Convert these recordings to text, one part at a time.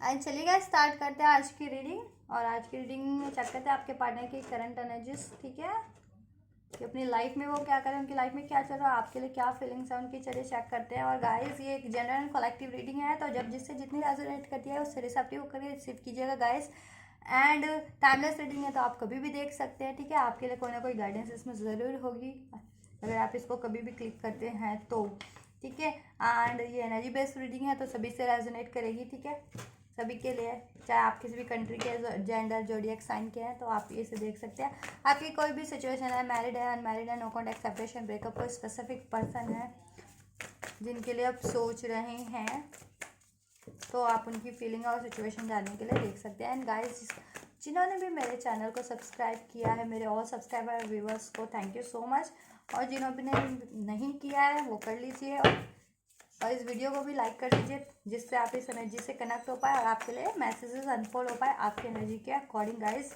And चलिए guys start करते हैं आज की रीडिंग। और आज की रीडिंग में चेक करते हैं आपके पार्टनर की करंट एनर्जीज, ठीक है, कि अपनी लाइफ में वो क्या करें, उनकी लाइफ में क्या चल रहा है, आपके लिए क्या फीलिंग्स है उनकी। चलिए चेक करते हैं। और गाइस ये एक जनरल एंड कलेक्टिव रीडिंग है, तो जब जिससे जितनी रेजोनेट करती है उससे रिसेप्टिव करके रिसीव कीजिएगा गाइस। एंड टाइमलेस रीडिंग है तो आप कभी भी देख सकते हैं, ठीक है। आपके लिए कोई ना कोई गाइडेंस इसमें ज़रूर होगी अगर आप इसको कभी भी क्लिक करते हैं तो, ठीक है। एंड ये एनर्जी बेस्ड रीडिंग है तो सभी से रेजोनेट करेगी, ठीक है, सभी के लिए, चाहे आप किसी भी कंट्री के जेंडर जोडियक साइन के हैं तो आप इसे देख सकते हैं। आपकी कोई भी सिचुएशन है, मैरिड है, अनमैरिड है, नो कॉन्टैक्ट, सेपरेशन, ब्रेकअप, कोई स्पेसिफिक पर्सन है जिनके लिए आप सोच रहे हैं तो आप उनकी फीलिंग और सिचुएशन जानने के लिए देख सकते हैं। एंड गाइस जिन्होंने भी मेरे चैनल को सब्सक्राइब किया है, मेरे ऑल सब्सक्राइबर व्यूवर्स को थैंक यू सो मच। और जिन्होंने नहीं किया है वो कर लीजिए और इस वीडियो को भी लाइक कर दीजिए जिससे आप इस एनर्जी से कनेक्ट हो पाए और आपके लिए मैसेजेस अनफोल्ड हो पाए आपकी एनर्जी के अकॉर्डिंग गाइस।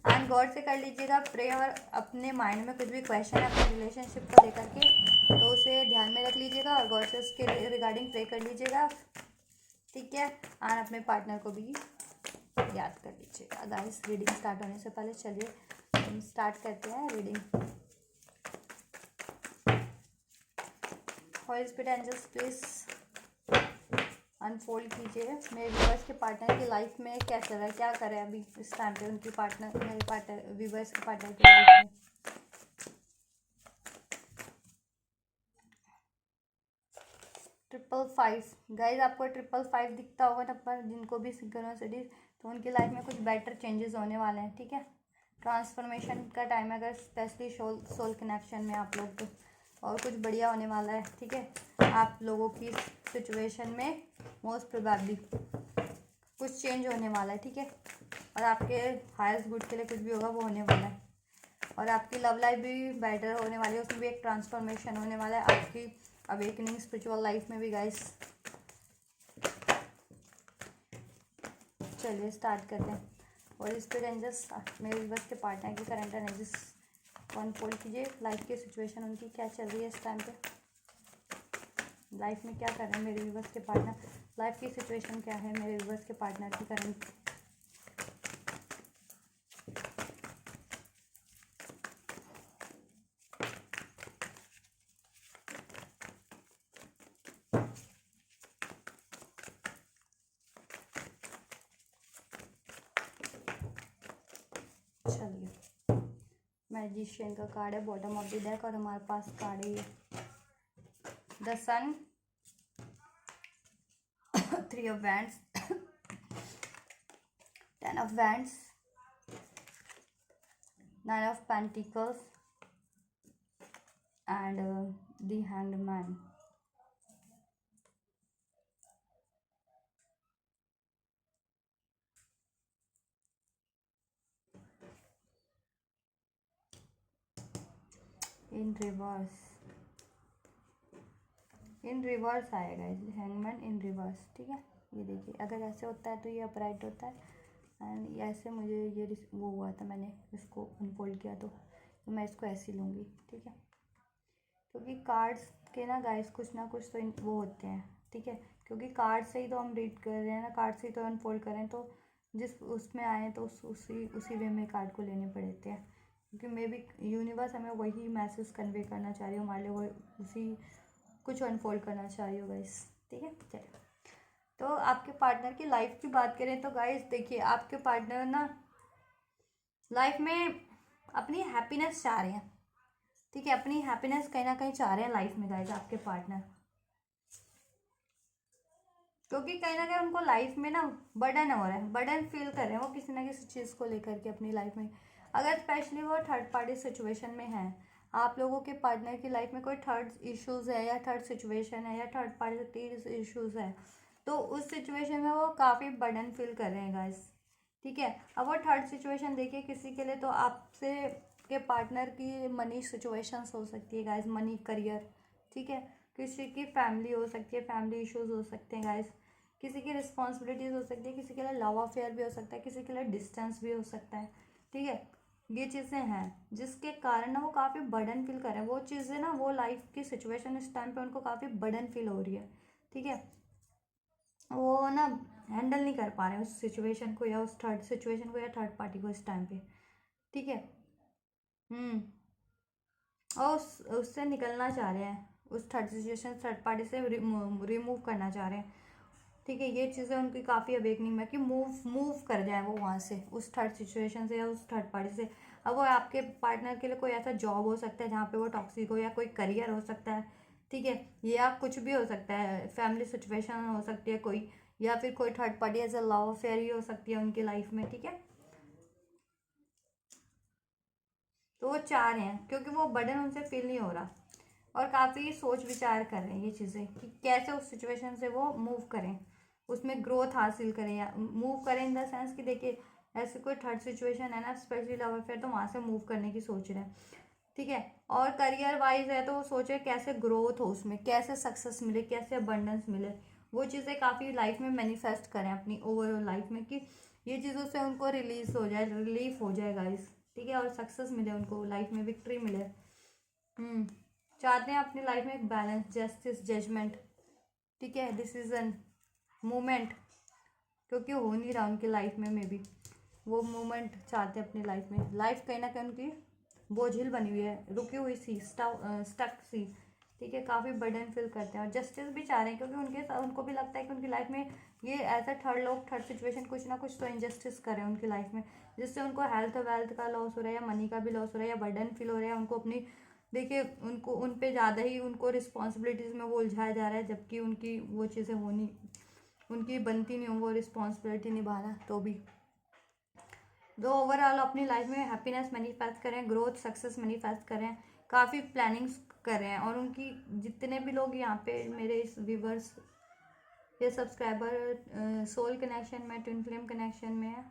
एंड गॉड से कर लीजिएगा प्रे, और अपने माइंड में कुछ भी क्वेश्चन है अपने रिलेशनशिप को लेकर के तो उसे ध्यान में रख लीजिएगा और गॉड से उसके रिगार्डिंग प्रे कर लीजिएगा, ठीक है। और अपने पार्टनर को भी याद कर लीजिएगा गाइस। रीडिंग स्टार्ट होने से पहले चलिए हम स्टार्ट करते हैं reading. Holy spirit angels please unfold कीजिए मेरे व्यूवर्स के पार्टनर की लाइफ में क्या चल रहा है, क्या करें अभी इस टाइम पे उनकी पार्टनर, मेरे पार्टनर व्यूवर्स के पार्टनर की लाइफ में। 555 गाइज, आपको 555 दिखता होगा नंबर जिनको भी सिंक्रोनिसिटी, तो उनकी लाइफ में कुछ बेटर चेंजेस होने वाले हैं, ठीक है। ट्रांसफॉर्मेशन का टाइम है अगर स्पेशली सोल कनेक्शन में आप लोग तो, और कुछ बढ़िया होने वाला है, ठीक है। आप लोगों की सिचुएशन में मोस्ट प्रोबेबली कुछ चेंज होने वाला है, ठीक है। और आपके हाईएस्ट गुड के लिए कुछ भी होगा वो होने वाला है। और आपकी लव लाइफ भी बेटर होने वाली है, उसमें भी एक ट्रांसफॉर्मेशन होने वाला है आपकी अवेकनिंग स्पिरिचुअल लाइफ में भी गाइस। चलिए स्टार्ट करते हैं। और इस पर एंजल्स मेरे बस के पार्टनर की करंट एनर्जीज अनफोल्ड कीजिए। लाइफ की सिचुएशन उनकी क्या चल रही है इस टाइम पे, लाइफ में क्या कर रहे हैं मेरे व्यूवर्स के पार्टनर, लाइफ की सिचुएशन क्या है मेरे व्यूवर्स के पार्टनर की करंट। चलिए मैजिशियन का कार्ड है बॉटम ऑफ द डेक और हमारे पास कार्ड है the sun, 3 of wands, 10 of wands, 9 of pentacles and the hanged man. In reverse आएगा हैंगमैन इन रिवर्स, ठीक है। ये देखिए अगर ऐसे होता है तो ये अपराइट होता है एंड ऐसे मुझे ये वो हुआ था, मैंने इसको अनफोल्ड किया तो मैं इसको ऐसे लूँगी, ठीक है। क्योंकि कार्ड्स के ना गाइस कुछ ना कुछ तो वो होते हैं, ठीक है। क्योंकि कार्ड से ही तो हम रीड कर रहे हैं ना, कार्ड से ही तो अनफोल्ड कर रहे हैं, तो जिस उसमें आए तो उसी वे में कार्ड को लेने पड़ते हैं। क्योंकि मे बी यूनिवर्स हमें वही मैसेज कन्वे करना चाह रही हो, हमारे लिए वो उसी कुछ अनफोल्ड करना चाह रही हो गाइस, ठीक है। चलिए तो आपके पार्टनर की लाइफ की बात करें तो गाइस देखिए आपके पार्टनर ना लाइफ में अपनी हैप्पीनेस चाह रहे हैं, ठीक है। अपनी हैप्पीनेस कहीं ना कहीं चाह रहे हैं लाइफ में गाइस आपके पार्टनर, क्योंकि कहीं ना कहीं उनको लाइफ में ना बर्डन हो रहा है, बर्डन फील कर रहे हैं वो किसी ना किसी चीज़ को लेकर के अपनी लाइफ में। अगर स्पेशली वो थर्ड पार्टी सिचुएशन में है, आप लोगों के पार्टनर की लाइफ में कोई थर्ड इश्यूज़ है या थर्ड सिचुएशन है या थर्ड पार्टी इश्यूज़ है, तो उस सिचुएशन में वो काफ़ी बर्डन फील कर रहे हैं गाइस, ठीक है। अब वो थर्ड सिचुएशन देखिए किसी के लिए तो आपसे के पार्टनर की मनी सिचुएशंस हो सकती है गाइस, मनी, करियर, ठीक है। किसी की फैमिली हो सकती है, फैमिली इश्यूज हो सकते हैं गाइस, किसी की रिस्पॉन्सिबिलिटीज़ हो सकती है, किसी के लिए लव अफेयर भी हो सकता है, किसी के लिए डिस्टेंस भी हो सकता है, ठीक है। ये चीज़ें हैं जिसके कारण ना वो काफ़ी बर्डन फील कर रहे हैं, वो चीज़ें ना वो लाइफ की सिचुएशन इस टाइम पे उनको काफ़ी बर्डन फील हो रही है, ठीक है। वो ना हैंडल नहीं कर पा रहे हैं उस सिचुएशन को या उस थर्ड सिचुएशन को या थर्ड पार्टी को इस टाइम पे। ठीक है। हम्म। और उससे निकलना चाह रहे हैं, उस थर्ड सिचुएशन थर्ड पार्टी से रिमूव करना चाह रहे हैं। ठीक है, ये चीज़ें उनकी काफ़ी अवेकनिंग में कि मूव मूव कर जाए वो वहाँ से, उस थर्ड सिचुएशन से या उस थर्ड पार्टी से। अब वो आपके पार्टनर के लिए कोई ऐसा जॉब हो सकता है जहाँ पे वो टॉक्सिक हो, या कोई करियर हो सकता है। ठीक है, या कुछ भी हो सकता है, फैमिली सिचुएशन हो सकती है कोई, या फिर कोई third party as a love affair ही हो सकती है उनकी लाइफ में। ठीक है, तो वो चाह रहे हैं क्योंकि वो बर्डन उनसे फील नहीं हो रहा, और काफ़ी सोच विचार कर रहे हैं ये चीज़ें कि कैसे उस सिचुएशन से वो मूव करें, उसमें ग्रोथ हासिल करें, या मूव करें इन द सेंस कि देखिए ऐसे कोई थर्ड सिचुएशन है ना, स्पेशली लव अफेयर, तो वहाँ से मूव करने की सोच रहे हैं। ठीक है, और करियर वाइज है तो वो सोचे कैसे ग्रोथ हो उसमें, कैसे सक्सेस मिले, कैसे अबंडेंस मिले, वो चीज़ें काफ़ी लाइफ में मैनिफेस्ट करें अपनी ओवरऑल लाइफ में, कि ये चीज़ों से उनको रिलीज हो जाए, रिलीफ हो जाए गाइस। ठीक है, और सक्सेस मिले उनको लाइफ में, विक्ट्री मिले। हम्म। चाहते हैं अपनी लाइफ में एक बैलेंस, जस्टिस, जजमेंट, ठीक है, डिसीजन, मूवमेंट, क्योंकि हो नहीं रहा उनकी लाइफ में भी वो मूवमेंट चाहते हैं अपनी लाइफ में। लाइफ कहीं ना कहीं उनकी बोझिल बनी हुई है, रुकी हुई सी, स्टक सी। ठीक है, काफ़ी बर्डन फील करते हैं, और जस्टिस भी चाह रहे हैं क्योंकि उनको भी लगता है कि उनकी लाइफ में ये ऐसा थर्ड लोग, थर्ड सिचुएशन कुछ ना कुछ तो इनजस्टिस कर रहे हैं उनकी लाइफ में, जिससे उनको हेल्थ वेल्थ का लॉस हो रहा है, या मनी का भी लॉस हो रहा है, या बर्डन फील हो रहा है उनको अपनी। देखिए उनको उन पे ज़्यादा ही उनको रिस्पॉन्सिबिलिटीज़ में वो उलझाया जा रहा है, जबकि उनकी वो चीज़ें होनी, उनकी बनती नहीं हो वो रिस्पॉन्सिबिलिटी निभाना। तो भी जो ओवरऑल अपनी लाइफ में हैप्पीनेस मैनिफेस्ट करें, ग्रोथ सक्सेस मैनिफेस्ट करें, काफ़ी प्लानिंग्स कर रहे हैं। और उनकी जितने भी लोग यहाँ पे मेरे इस व्यूवर्स या सब्सक्राइबर सोल कनेक्शन में, ट्विन फ्लेम कनेक्शन में है,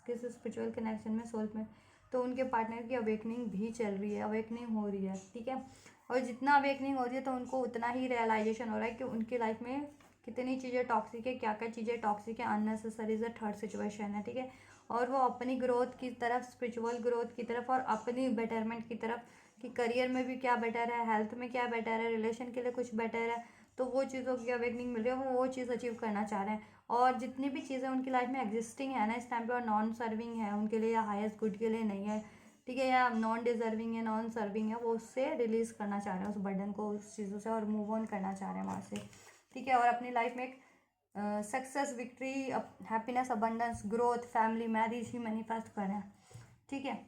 किसी स्पिरिचुअल कनेक्शन में, सोल में, तो उनके पार्टनर की अवेकनिंग भी चल रही है, अवेकनिंग हो रही है। ठीक है, और जितना अवेकनिंग हो रही है तो उनको उतना ही रियलाइजेशन हो रहा है कि उनकी लाइफ में कितनी चीज़ें टॉक्सिक है, क्या क्या चीज़ें टॉक्सिक है, unnecessary is a third situation है। ठीक है, और वो अपनी ग्रोथ की तरफ, स्पिरिचुअल ग्रोथ की तरफ, और अपनी बेटरमेंट की तरफ, कि करियर में भी क्या बेटर है, हेल्थ में क्या बेटर है, रिलेशन के लिए कुछ बेटर है, तो वो चीज़ों की अवेकनिंग मिल रही है, वो चीज़ अचीव करना चाह रहे हैं। और जितनी भी चीज़ें उनकी लाइफ में एग्जिस्टिंग है ना इस टाइम पे, और नॉन सर्विंग है उनके लिए, या हाईएस्ट गुड के लिए नहीं है, ठीक है, या नॉन डिजर्विंग है, नॉन सर्विंग है, वो उससे रिलीज करना चाह रहे हैं उस बर्डन को, उस चीज़ों से, और मूव ऑन करना चाह रहे हैं वहाँ से। ठीक है, और अपनी लाइफ में एक success, victory, happiness, abundance, growth, family, marriage ही मैनिफेस्ट कर रहे हैं। ठीक है,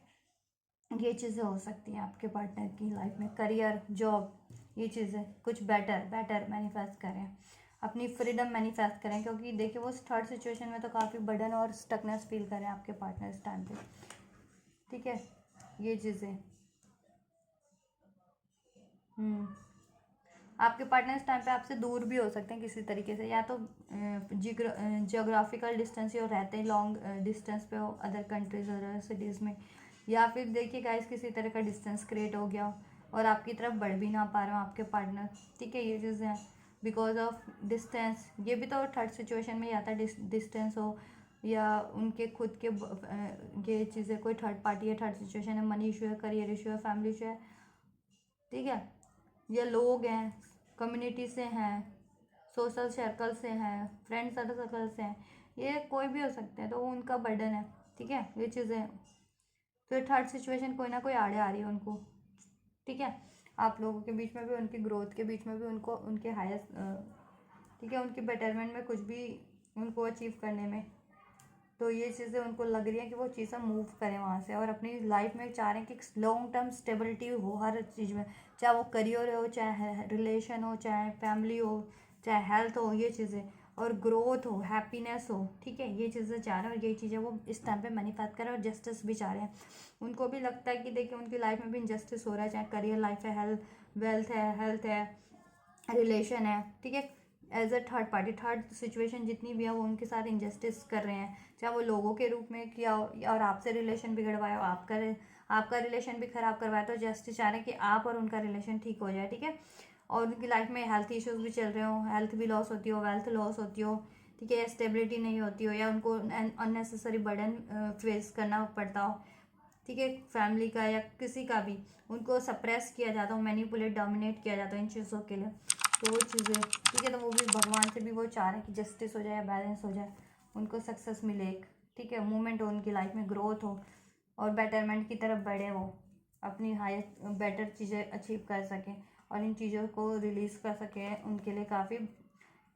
ये चीज़ें हो सकती हैं आपके पार्टनर की लाइफ में, करियर, जॉब, ये चीज़ें कुछ बेटर बेटर मैनिफेस्ट करें, अपनी फ्रीडम मैनिफेस्ट करें, क्योंकि देखिए वो थर्ड सिचुएशन में तो काफ़ी बर्डन और स्टकनेस फील करें आपके पार्टनर इस टाइम पे। ठीक है, ये चीज़ें। हम्म। आपके पार्टनर इस टाइम पे आपसे दूर भी हो सकते हैं किसी तरीके से, या तो जियोग्राफिकल डिस्टेंस ही हो, रहते हैं लॉन्ग डिस्टेंस पे हो, अदर कंट्रीज, अदर सिटीज़ में, या फिर देखिए गाइस किसी तरह का डिस्टेंस क्रिएट हो गया हो और आपकी तरफ बढ़ भी ना पा रहे हो आपके पार्टनर। ठीक है, ये चीज़ें हैं बिकॉज ऑफ डिस्टेंस, ये भी तो थर्ड सिचुएशन में ही आता है, डिस्टेंस हो, या उनके खुद के ये चीज़ें, कोई थर्ड पार्टी है, थर्ड सिचुएशन है, मनी इशू है, करियर इशू है, फैमिली इशू है। ठीक है, ये लोग हैं, कम्युनिटी से हैं, सोशल सर्कल से हैं, फ्रेंड सर्कल से हैं, ये कोई भी हो सकते हैं, तो वो उनका बर्डन है। ठीक है, ये चीज़ें, तो थर्ड सिचुएशन कोई ना कोई आड़े आ रही है उनको। ठीक है, आप लोगों के बीच में भी, उनकी ग्रोथ के बीच में भी, उनको उनके हाईएस्ट, ठीक है, उनकी बेटरमेंट में कुछ भी उनको अचीव करने में, तो ये चीज़ें उनको लग रही है कि वो चीज़ें मूव करें वहाँ से, और अपनी लाइफ में चाह रहे हैं कि लॉन्ग टर्म स्टेबिलिटी हो हर चीज़ में, चाहे वो करियर हो, चाहे रिलेशन हो, चाहे फैमिली हो, चाहे हेल्थ हो, ये चीज़ें, और ग्रोथ हो, हैप्पीनेस हो। ठीक है, ये चीज़ें चाह रहे हैं, और ये चीज़ें वो इस टाइम पे मैनिफेस्ट कर रहे हैं, और जस्टिस भी चाह रहे हैं। उनको भी लगता है कि देखिए उनकी लाइफ में भी इनजस्टिस हो रहा है, चाहे करियर लाइफ है, हेल्थ है, रिलेशन है। ठीक है, as a third party, third situation जितनी भी है वो उनके साथ इंजस्टिस कर रहे हैं, चाहे वो लोगों के रूप में किया हो, और आपसे रिलेशन बिगड़वाया हो, आपका रिलेशन भी खराब करवाया, तो जस्टिस चाह रहे हैं कि आप और उनका रिलेशन ठीक हो जाए। ठीक है, और उनकी लाइफ में हेल्थ इश्यूज भी चल रहे हो, हेल्थ भी लॉस होती हो, वेल्थ लॉस होती हो, ठीक है, या स्टेबिलिटी नहीं होती हो, या उनको अननेसेसरी बर्डन फेस करना पड़ता हो। ठीक है, फैमिली का या किसी का भी, उनको सप्रेस किया जाता हो, मैनिपुलेट, डोमिनेट किया जाता है इन चीज़ों के लिए। तो वो चीज़ें, ठीक है, तो वो भी भगवान से भी वो चाह रहे हैं कि जस्टिस हो जाए, बैलेंस हो जाए, उनको सक्सेस मिले एक, ठीक है, मूवमेंट हो उनकी लाइफ में, ग्रोथ हो और बेटरमेंट की तरफ बढ़े, वो अपनी हाईएस्ट बेटर चीज़ें अचीव कर सकें और इन चीज़ों को रिलीज़ कर सकें। उनके लिए काफ़ी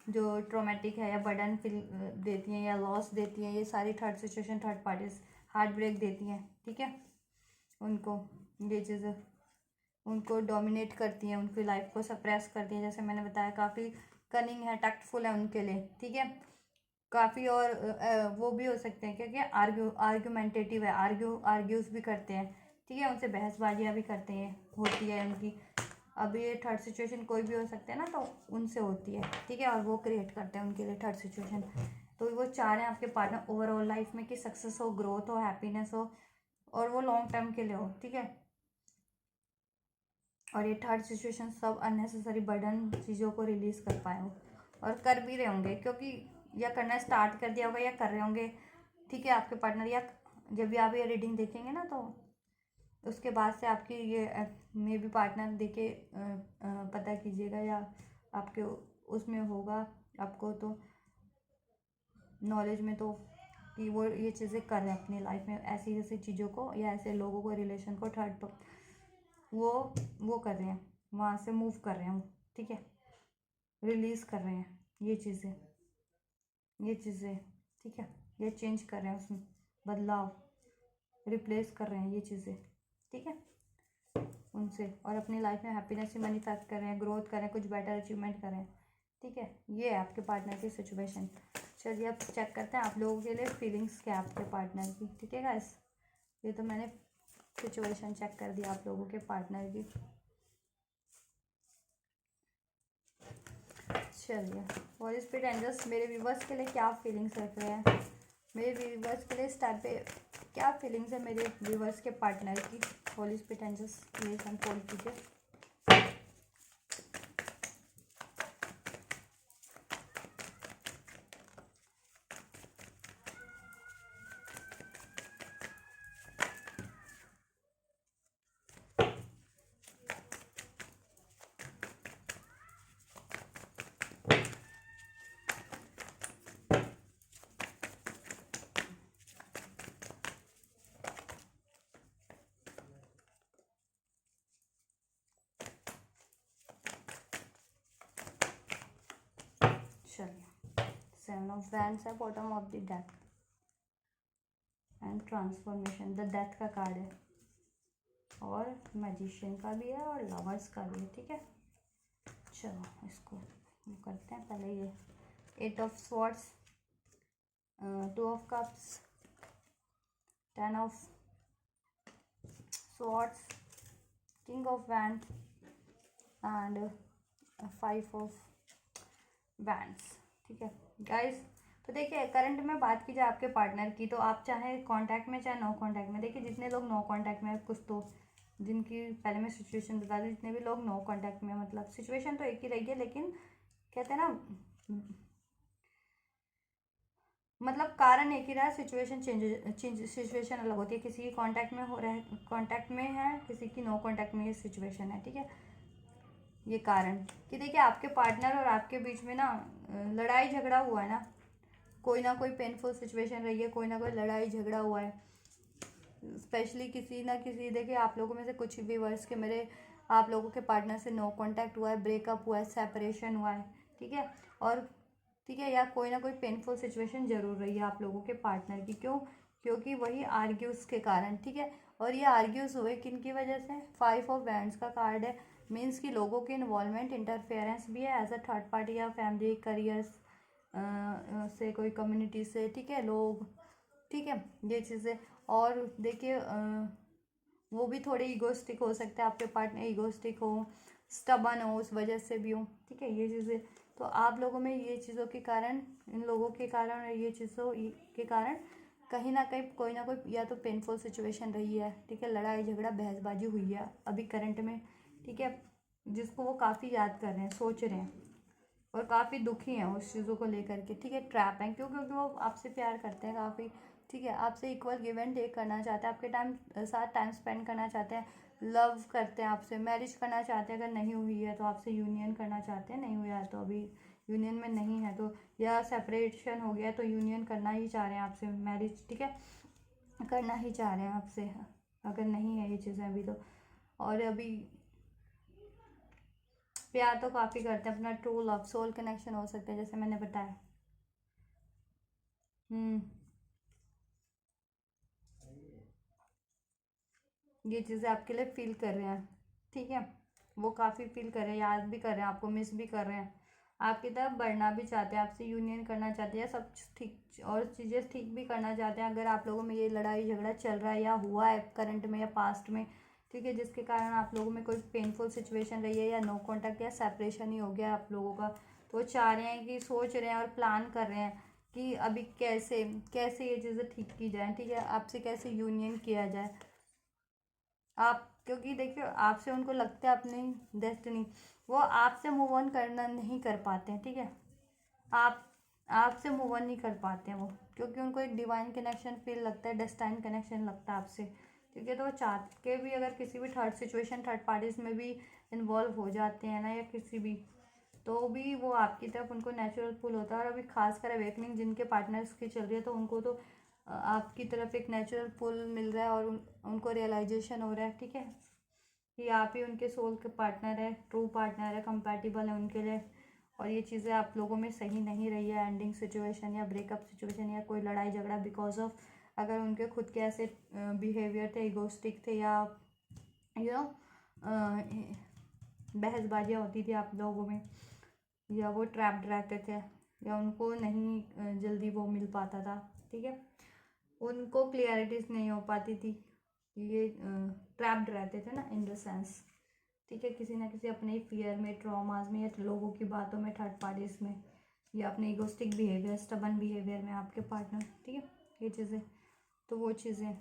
जो ट्रोमेटिक है या बर्डन फील देती हैं या लॉस देती हैं, ये सारी third situation, third parties heart break देती हैं, ठीक है, उनको ये चीज़ें उनको डोमिनेट करती हैं, उनकी लाइफ को सप्रेस करती हैं। जैसे मैंने बताया काफ़ी कनिंग है, टैक्टफुल है उनके लिए, ठीक है, काफ़ी और वो भी हो सकते हैं क्योंकि आर्ग्यूमेंटेटिव है, आर्ग्यूज भी करते हैं, ठीक है, उनसे बहसबाजियाँ भी करते हैं, होती है उनकी। अब ये थर्ड सिचुएशन कोई भी हो सकते हैं ना, तो उनसे होती है, ठीक है, और वो क्रिएट करते हैं उनके लिए थर्ड सिचुएशन। तो वो चाह रहे हैं आपके पार्टनर ओवरऑल लाइफ में कि सक्सेस हो, ग्रोथ हो, हैप्पीनेस हो और वो लॉन्ग टर्म के लिए हो, ठीक है। और ये थर्ड सिचुएशन सब अननेसेसरी बर्डन चीज़ों को रिलीज़ कर पाए हो और कर भी रहे होंगे, क्योंकि या करना स्टार्ट कर दिया होगा या कर रहे होंगे, ठीक है, आपके पार्टनर। या जब भी आप ये रीडिंग देखेंगे ना, तो उसके बाद से आपकी ये मे भी पार्टनर देके पता कीजिएगा, या आपके उसमें होगा आपको तो नॉलेज में, तो कि वो ये चीज़ें कर रहे हैं अपनी लाइफ में, ऐसी ऐसी चीज़ों को या ऐसे लोगों को, रिलेशन को थर्ड वो कर रहे हैं, वहाँ से मूव कर रहे हैं, ठीक है, रिलीज़ कर रहे हैं ये चीज़ें, ठीक है, ये चेंज कर रहे हैं, उसमें बदलाव, रिप्लेस कर रहे हैं ये चीज़ें, ठीक है, उनसे, और अपनी लाइफ में हैप्पीनेस ही मैनिफेस्ट कर रहे हैं, ग्रोथ कर रहे हैं, कुछ बेटर अचीवमेंट कर रहे हैं, ठीक है। ये है आपके पार्टनर की सिचुएशन। चलिए अब चेक करते हैं आप लोगों के लिए फीलिंग्स क्या है आपके पार्टनर की, ठीक है गाइस। ये तो मैंने सिचुएशन चेक कर दिया आप लोगों के पार्टनर की। चलिए होली स्पिरिट एंजल्स मेरे व्यूवर्स के लिए क्या फीलिंग्स रख रहे हैं, मेरे व्यूवर्स के लिए इस टाइप पे क्या फीलिंग्स है मेरे व्यूवर्स के पार्टनर की। Holy spirit angels please unfold कीजिए। चलिए सेवन ऑफ वैंड्स है bottom of the deck and transformation, the death का कार्ड है और मैजिशियन का भी है और लवर्स का भी है, ठीक है। चलो इसको करते हैं पहले ये 8 of swords, 2 of cups, 10 of swords, king of wand and 5 of wands, ठीक है गाइस। तो देखिए करंट में बात की जाए आपके पार्टनर की, तो आप चाहे कांटेक्ट में चाहे नो कांटेक्ट में, देखिए जितने लोग नो कांटेक्ट में, कुछ तो जिनकी पहले मैं सिचुएशन बता दूँ, जितने भी लोग नो कांटेक्ट में, मतलब सिचुएशन तो एक ही रही है, लेकिन कहते हैं ना, मतलब कारण एक ही रहा, सिचुएशन चेंज सिचुएशन अलग होती है, किसी की कांटेक्ट में हो रहा है, कांटेक्ट में है, किसी की नो कांटेक्ट में ये सिचुएशन है, ठीक है। ये कारण कि देखिए आपके पार्टनर और आपके बीच में ना लड़ाई झगड़ा हुआ है ना कोई पेनफुल सिचुएशन रही है, कोई ना कोई लड़ाई झगड़ा हुआ है, स्पेशली किसी ना किसी, देखिए आप लोगों में से कुछ व्यूअर्स के मेरे आप लोगों के पार्टनर से नो कांटेक्ट हुआ है, ब्रेकअप हुआ है, सेपरेशन हुआ है, ठीक है, और ठीक है, या कोई ना कोई पेनफुल सिचुएशन जरूर रही है आप लोगों के पार्टनर की। क्यों? क्योंकि वही आर्ग्यूज के कारण, ठीक है। और ये आर्ग्यूज हुए किन की वजह से? 5 ऑफ वैंड्स का कार्ड है, मीन्स कि लोगों के इन्वॉल्वमेंट, इंटरफेरेंस भी है एज अ थर्ड पार्टी या फैमिली, करियर्स से, कोई कम्युनिटी से, ठीक है, लोग, ठीक है, ये चीज़ें। और देखिए वो भी थोड़े ईगोस्टिक हो सकते हैं, आपके पार्टनर ईगोस्टिक हो, स्टबन हो, उस वजह से भी हो, ठीक है, ये चीज़ें। तो आप लोगों में ये चीज़ों के कारण, इन लोगों के कारण, ये चीज़ों के कारण कहीं ना कहीं कोई ना कोई या तो पेनफुल सिचुएशन रही है, ठीक है, लड़ाई झगड़ा बहसबाजी हुई है अभी करंट में, ठीक है, जिसको वो काफ़ी याद कर रहे हैं, सोच रहे हैं और काफ़ी दुखी हैं उस चीज़ों को लेकर के, ठीक है, ट्रैप हैं। क्यों? क्योंकि वो आपसे प्यार करते हैं काफ़ी, ठीक है, आपसे इक्वल गिव एंड टेक करना चाहते हैं, आपके साथ टाइम स्पेंड करना चाहते हैं, लव करते हैं आपसे, मैरिज करना चाहते हैं, अगर नहीं हुई है तो आपसे यूनियन करना चाहते हैं, नहीं हुआ है तो अभी यूनियन में नहीं है तो, या सेपरेशन हो गया तो यूनियन करना ही चाह रहे हैं आपसे, मैरिज ठीक है करना ही चाह रहे हैं आपसे, अगर नहीं है ये चीज़ें अभी तो। और अभी प्यार तो काफ़ी करते हैं, अपना ट्रू लव सोल कनेक्शन हो सकता है जैसे मैंने बताया। ये चीज़ें आपके लिए फील कर रहे हैं, ठीक है, वो काफ़ी फील कर रहे हैं, याद भी कर रहे हैं आपको, मिस भी कर रहे हैं, आपकी तरफ बढ़ना भी चाहते हैं, आपसे यूनियन करना चाहते हैं, सब ठीक और चीज़ें ठीक भी करना चाहते हैं। अगर आप लोगों में ये लड़ाई झगड़ा चल रहा है या हुआ है करंट में या पास्ट में, ठीक है, जिसके कारण आप लोगों में कोई पेनफुल सिचुएशन रही है या नो कॉन्टैक्ट या सेपरेशन ही हो गया आप लोगों का, तो चाह रहे हैं कि सोच रहे हैं और प्लान कर रहे हैं कि अभी कैसे कैसे ये चीज़ें ठीक की जाए, ठीक है, आपसे कैसे यूनियन किया जाए। आप क्योंकि देखिए आपसे उनको लगता है अपनी डेस्टिनी, वो आपसे मूव ऑन करना नहीं कर पाते हैं, ठीक है, आप आपसे मूव ऑन नहीं कर पाते हैं वो, क्योंकि उनको एक डिवाइन कनेक्शन फील लगता है, डेस्टाइन कनेक्शन लगता है आपसे, ठीक है, तो वो चाह के भी अगर किसी भी थर्ड सिचुएशन थर्ड पार्टीज में भी इन्वॉल्व हो जाते हैं ना, या किसी भी, तो भी वो आपकी तरफ उनको नेचुरल पुल होता है। और अभी खासकर अवेकनिंग जिनके पार्टनर्स की चल रही है तो उनको तो आपकी तरफ एक नेचुरल पुल मिल रहा है और उनको रियलाइजेशन हो रहा है, ठीक है, कि आप ही उनके सोल के पार्टनर है, ट्रू पार्टनर है, कंपैटिबल है उनके लिए। और ये चीज़ें आप लोगों में सही नहीं रही है, एंडिंग सिचुएशन या ब्रेकअप सिचुएशन या कोई लड़ाई झगड़ा बिकॉज ऑफ अगर उनके खुद के ऐसे बिहेवियर थे, इगोस्टिक थे, या यू नो बहसबाजियाँ होती थी आप लोगों में, या वो ट्रैप्ड रहते थे, या उनको नहीं जल्दी वो मिल पाता था, ठीक है, उनको क्लियरिटीज नहीं हो पाती थी, ये ट्रैप्ड रहते थे ना इन द सेंस, ठीक है, किसी ना किसी अपने फियर में, ट्रॉमाज में, या लोगों की बातों में, थर्ड पार्टीज में, या अपने इगोस्टिक बिहेवियर, स्टबन बिहेवियर में आपके पार्टनर, ठीक है, ये चीज़ें, तो वो चीज़ें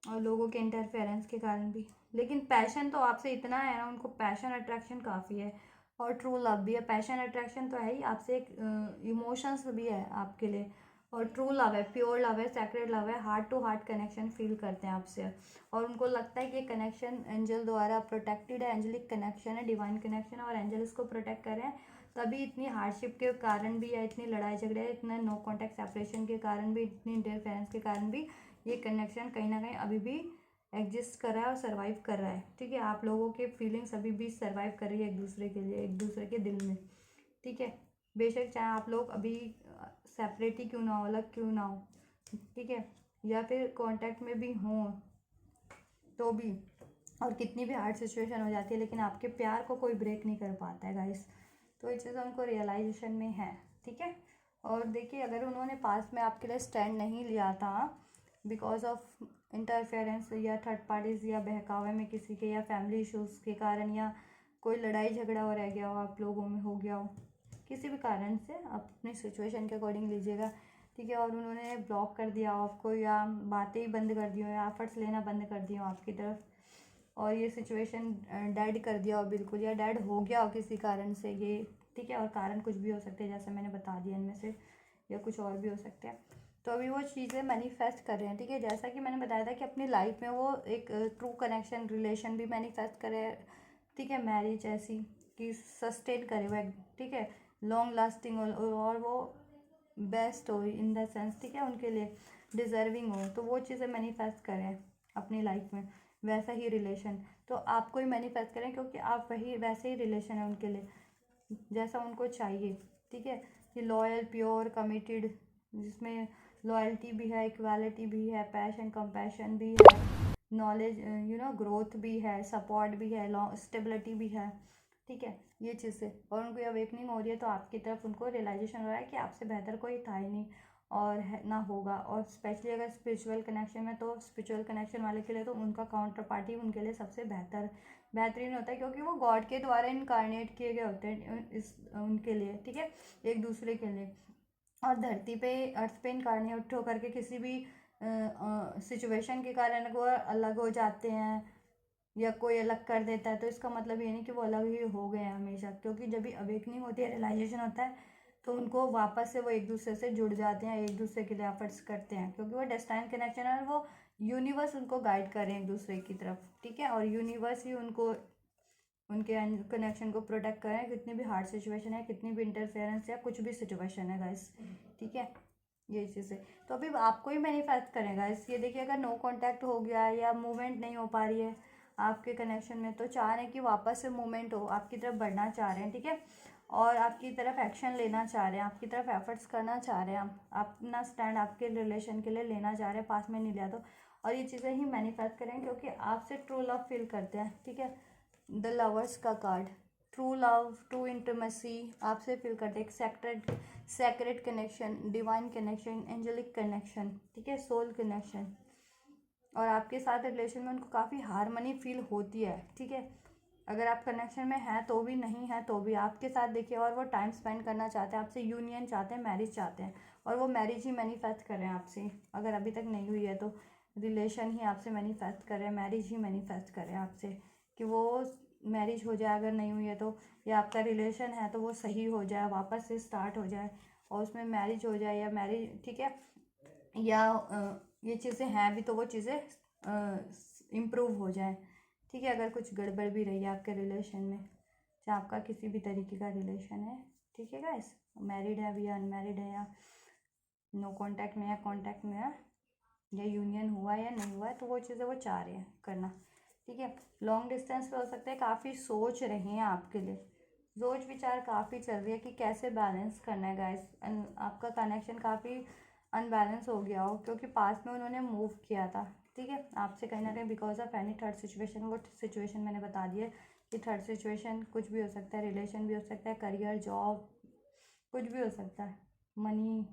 और लोगों के इंटरफेरेंस के कारण भी। लेकिन पैशन तो आपसे इतना है ना, उनको पैशन अट्रैक्शन काफ़ी है, और ट्रू लव भी है, पैशन अट्रैक्शन तो है ही आपसे, एक इमोशंस भी है आपके लिए, और ट्रू लव है, प्योर लव है, सैक्रेड लव है, heart to heart connection feel करते हैं आपसे, और उनको लगता है कि ये कनेक्शन एंजल द्वारा प्रोटेक्टेड है, एंजलिक कनेक्शन है, डिवाइन कनेक्शन है, और एंजल इसको प्रोटेक्ट कर रहे हैं, तभी इतनी हार्डशिप के कारण भी, या इतनी लड़ाई झगड़े, इतना नो कॉन्टैक्ट सेपरेशन के कारण भी, इतनी इंटरफेरेंस के कारण भी ये कनेक्शन कहीं ना कहीं अभी भी एग्जिस्ट कर रहा है और सर्वाइव कर रहा है, ठीक है, आप लोगों के फीलिंग्स अभी भी सर्वाइव कर रही है एक दूसरे के लिए, एक दूसरे के दिल में, ठीक है, बेशक चाहे आप लोग अभी सेपरेट ही क्यों ना हो, अलग क्यों ना हो, ठीक है, या फिर कांटेक्ट में भी हों तो भी, और कितनी भी हार्ड सिचुएशन हो जाती है, लेकिन आपके प्यार को कोई ब्रेक नहीं कर पाता है गाइस, तो ये चीज़ उनको रियलाइजेशन में है, ठीक है। और देखिए अगर उन्होंने पास्ट में आपके लिए स्टैंड नहीं लिया था बिकॉज ऑफ इंटरफेरेंस या थर्ड पार्टीज या बहकावे में किसी के, या फैमिली इश्यूज के कारण, या कोई लड़ाई झगड़ा हो रह गया हो आप लोगों में, हो गया हो किसी भी कारण से, आप अपनी सिचुएशन के अकॉर्डिंग लीजिएगा, ठीक है, और उन्होंने ब्लॉक कर दिया हो आपको, या बातें ही बंद कर दी हो, या एफर्ट्स लेना बंद कर दिए हो आपकी तरफ, और ये सिचुएशन डेड कर दिया हो बिल्कुल, या डेड हो गया हो किसी कारण से ये, ठीक है, और कारण कुछ भी हो सकते हैं जैसे मैंने बता दिया इनमें से, या कुछ और भी हो सकते हैं, तो अभी वो चीज़ें मैनिफेस्ट कर रहे हैं, ठीक है, जैसा कि मैंने बताया था कि अपनी लाइफ में वो एक ट्रू कनेक्शन रिलेशन भी मैनिफेस्ट करे, ठीक है, मैरिज ऐसी कि सस्टेन करे वो, ठीक है, लॉन्ग लास्टिंग और वो बेस्ट हो इन द सेंस, ठीक है, उनके लिए डिजर्विंग हो, तो वो चीज़ें मैनिफेस्ट करें अपनी लाइफ में, वैसा ही रिलेशन तो आपको ही मैनिफेस्ट करें, क्योंकि आप वही वैसे ही रिलेशन है उनके लिए जैसा उनको चाहिए, ठीक है, कि लॉयल प्योर कमिटेड, जिसमें लॉयल्टी भी है, इक्वालिटी भी है, पैशन कंपैशन भी है, नॉलेज ग्रोथ भी है, सपोर्ट भी है, स्टेबिलिटी भी है, ठीक है, ये चीज़ें, और उनको अवेकनिंग हो रही है तो आपकी तरफ उनको रियलाइजेशन हो रहा है कि आपसे बेहतर कोई था ही नहीं और ना होगा, और स्पेशली अगर स्पिरिचुअल कनेक्शन में, तो स्पिरिचुअल कनेक्शन वाले के लिए तो उनका काउंटर पार्टी उनके लिए सबसे बेहतरीन होता है, क्योंकि वो गॉड के द्वारा इनकारनेट किए गए होते हैं इस उनके लिए, ठीक है, एक दूसरे के लिए, और धरती पे अर्थ पे इनकारनेट होकर के किसी भी सिचुएशन के कारण वो अलग हो जाते हैं या कोई अलग कर देता है, तो इसका मतलब ये नहीं कि वो अलग ही हो गए हैं हमेशा, क्योंकि जब भी अवेकनिंग होती है, रियलाइजेशन होता है, तो उनको वापस से वो एक दूसरे से जुड़ जाते हैं, एक दूसरे के लिए एफर्ट्स करते हैं, क्योंकि वो डेस्टाइन कनेक्शन है और वो यूनिवर्स उनको गाइड कर रहे हैं एक दूसरे की तरफ, ठीक है, और यूनिवर्स ही उनको उनके कनेक्शन को प्रोटेक्ट कर रहे हैं, कितनी भी हार्ड सिचुएशन है, कितनी भी इंटरफेरेंस या कुछ भी सिचुएशन है गाइस, ठीक है, ये चीज़ है। तो अभी आपको ही मैनिफेस्ट करेगा इस, ये देखिए अगर नो कांटेक्ट हो गया या मूवमेंट नहीं हो पा रही है आपके कनेक्शन में, तो चाह रहे हैं कि वापस से मूवमेंट हो, आपकी तरफ बढ़ना चाह रहे हैं, ठीक है, और आपकी तरफ एक्शन लेना चाह रहे हैं, आपकी तरफ एफर्ट्स करना चाह रहे हैं, आप अपना स्टैंड आपके रिलेशन के लिए लेना चाह रहे हैं, पास में नहीं लिया तो, और ये चीज़ें ही मैनिफेस्ट करें क्योंकि आपसे ट्रू लव फील करते हैं, ठीक है, द लवर्स का card, true love, true intimacy, आपसे फील करते हैं, एक secret connection, divine connection, angelic connection, ठीक है, सोल कनेक्शन, और आपके साथ रिलेशन में उनको काफ़ी हारमनी फील होती है, ठीक है, अगर आप कनेक्शन में हैं तो भी, नहीं है तो भी, आपके साथ देखिए, और वो टाइम स्पेंड करना चाहते हैं आपसे, यूनियन चाहते हैं, मैरिज चाहते हैं, और वो मैरिज ही मैनिफेस्ट कर रहे हैं आपसे, अगर अभी तक नहीं हुई है तो रिलेशन ही आपसे मैनिफेस्ट कर रहे हैं, मैरिज ही मैनिफेस्ट कर रहे हैं आपसे, कि वो मैरिज हो जाए, अगर नहीं हुई है तो, या आपका रिलेशन है तो वो सही हो जाए, वापस से स्टार्ट हो जाए, और उसमें मैरिज हो जाए, या मैरिज, ठीक है, या ये चीज़ें हैं भी तो वो चीज़ें इम्प्रूव हो जाए, ठीक है, अगर कुछ गड़बड़ भी रही है आपके रिलेशन में, चाहे आपका किसी भी तरीके का रिलेशन है, ठीक है गाइस, मैरिड है अभी या अनमैरिड है, या नो कांटेक्ट में या कांटेक्ट में है, या यूनियन हुआ है या नहीं हुआ है, तो वो चीज़ें वो चाह रहे हैं करना, ठीक है, लॉन्ग डिस्टेंस पे हो सकता है, काफ़ी सोच रहे हैं आपके लिए, सोच विचार काफ़ी चल रही है कि कैसे बैलेंस करना है गाइस, आपका कनेक्शन काफ़ी अनबैलेंस हो गया हो, क्योंकि पास में उन्होंने मूव किया था, ठीक है, आपसे कहीं ना कहीं because of any third situation, वो सिचुएशन मैंने बता दी है कि थर्ड सिचुएशन कुछ भी हो सकता है, रिलेशन भी हो सकता है, करियर, जॉब, कुछ भी हो सकता है, मनी,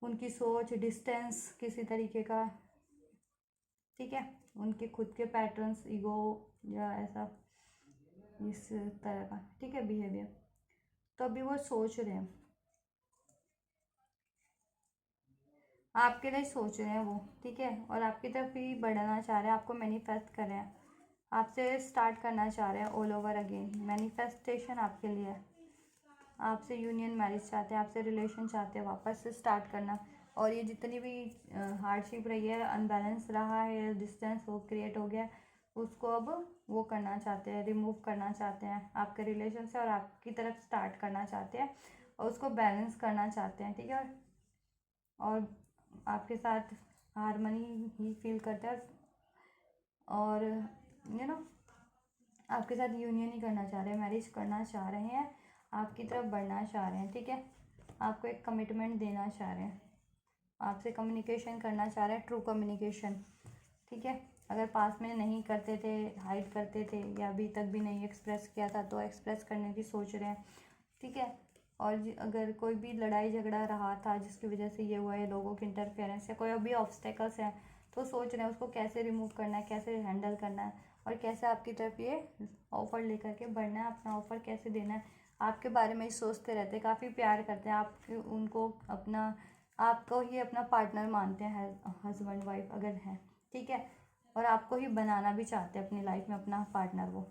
उनकी सोच, डिस्टेंस किसी तरीके का, ठीक है, उनके खुद के पैटर्न्स, ईगो, या ऐसा इस तरह का, ठीक है, बिहेवियर, तो अभी वो सोच रहे हैं, आपके लिए सोच रहे हैं वो, ठीक है, और आपकी तरफ ही बढ़ना चाह रहे हैं, आपको मैनिफेस्ट कर रहे हैं, आपसे स्टार्ट करना चाह रहे हैं ऑल ओवर अगेन, मैनिफेस्टेशन आपके लिए है, आपसे यूनियन मैरिज चाहते हैं, आपसे रिलेशन चाहते हैं, वापस से स्टार्ट करना, और ये जितनी भी हार्डशिप रही है, अनबैलेंस रहा है, डिस्टेंस वो क्रिएट हो गया, उसको अब वो करना चाहते हैं, रिमूव करना चाहते हैं आपके रिलेशन से, और आपकी तरफ स्टार्ट करना चाहते हैं, और उसको बैलेंस करना चाहते हैं, ठीक है, और आपके साथ हारमनी ही फील करते हैं, और आपके साथ यूनियन ही करना चाह रहे हैं, मैरिज करना चाह रहे हैं, आपकी तरफ बढ़ना चाह रहे हैं, ठीक है, आपको एक कमिटमेंट देना चाह रहे हैं, आपसे कम्युनिकेशन करना चाह रहे हैं, ट्रू कम्युनिकेशन, ठीक है, अगर पास में नहीं करते थे, हाइड करते थे, या अभी तक भी नहीं एक्सप्रेस किया था, तो एक्सप्रेस करने की सोच रहे हैं, ठीक है, और अगर कोई भी लड़ाई झगड़ा रहा था जिसकी वजह से ये हुआ है, लोगों की इंटरफेरेंस, या कोई अभी ऑब्स्टेकल्स हैं, तो सोच रहे हैं उसको कैसे रिमूव करना है, कैसे हैंडल करना है, और कैसे आपकी तरफ ये ऑफ़र लेकर के बढ़ना है, अपना ऑफ़र कैसे देना है, आपके बारे में ही सोचते रहते हैं, काफ़ी प्यार करते हैं आप उनको, अपना, आपको ही अपना पार्टनर मानते हैं, हस्बैंड वाइफ अगर हैं, ठीक है, और आपको ही बनाना भी चाहते हैं अपनी लाइफ में अपना पार्टनर, वो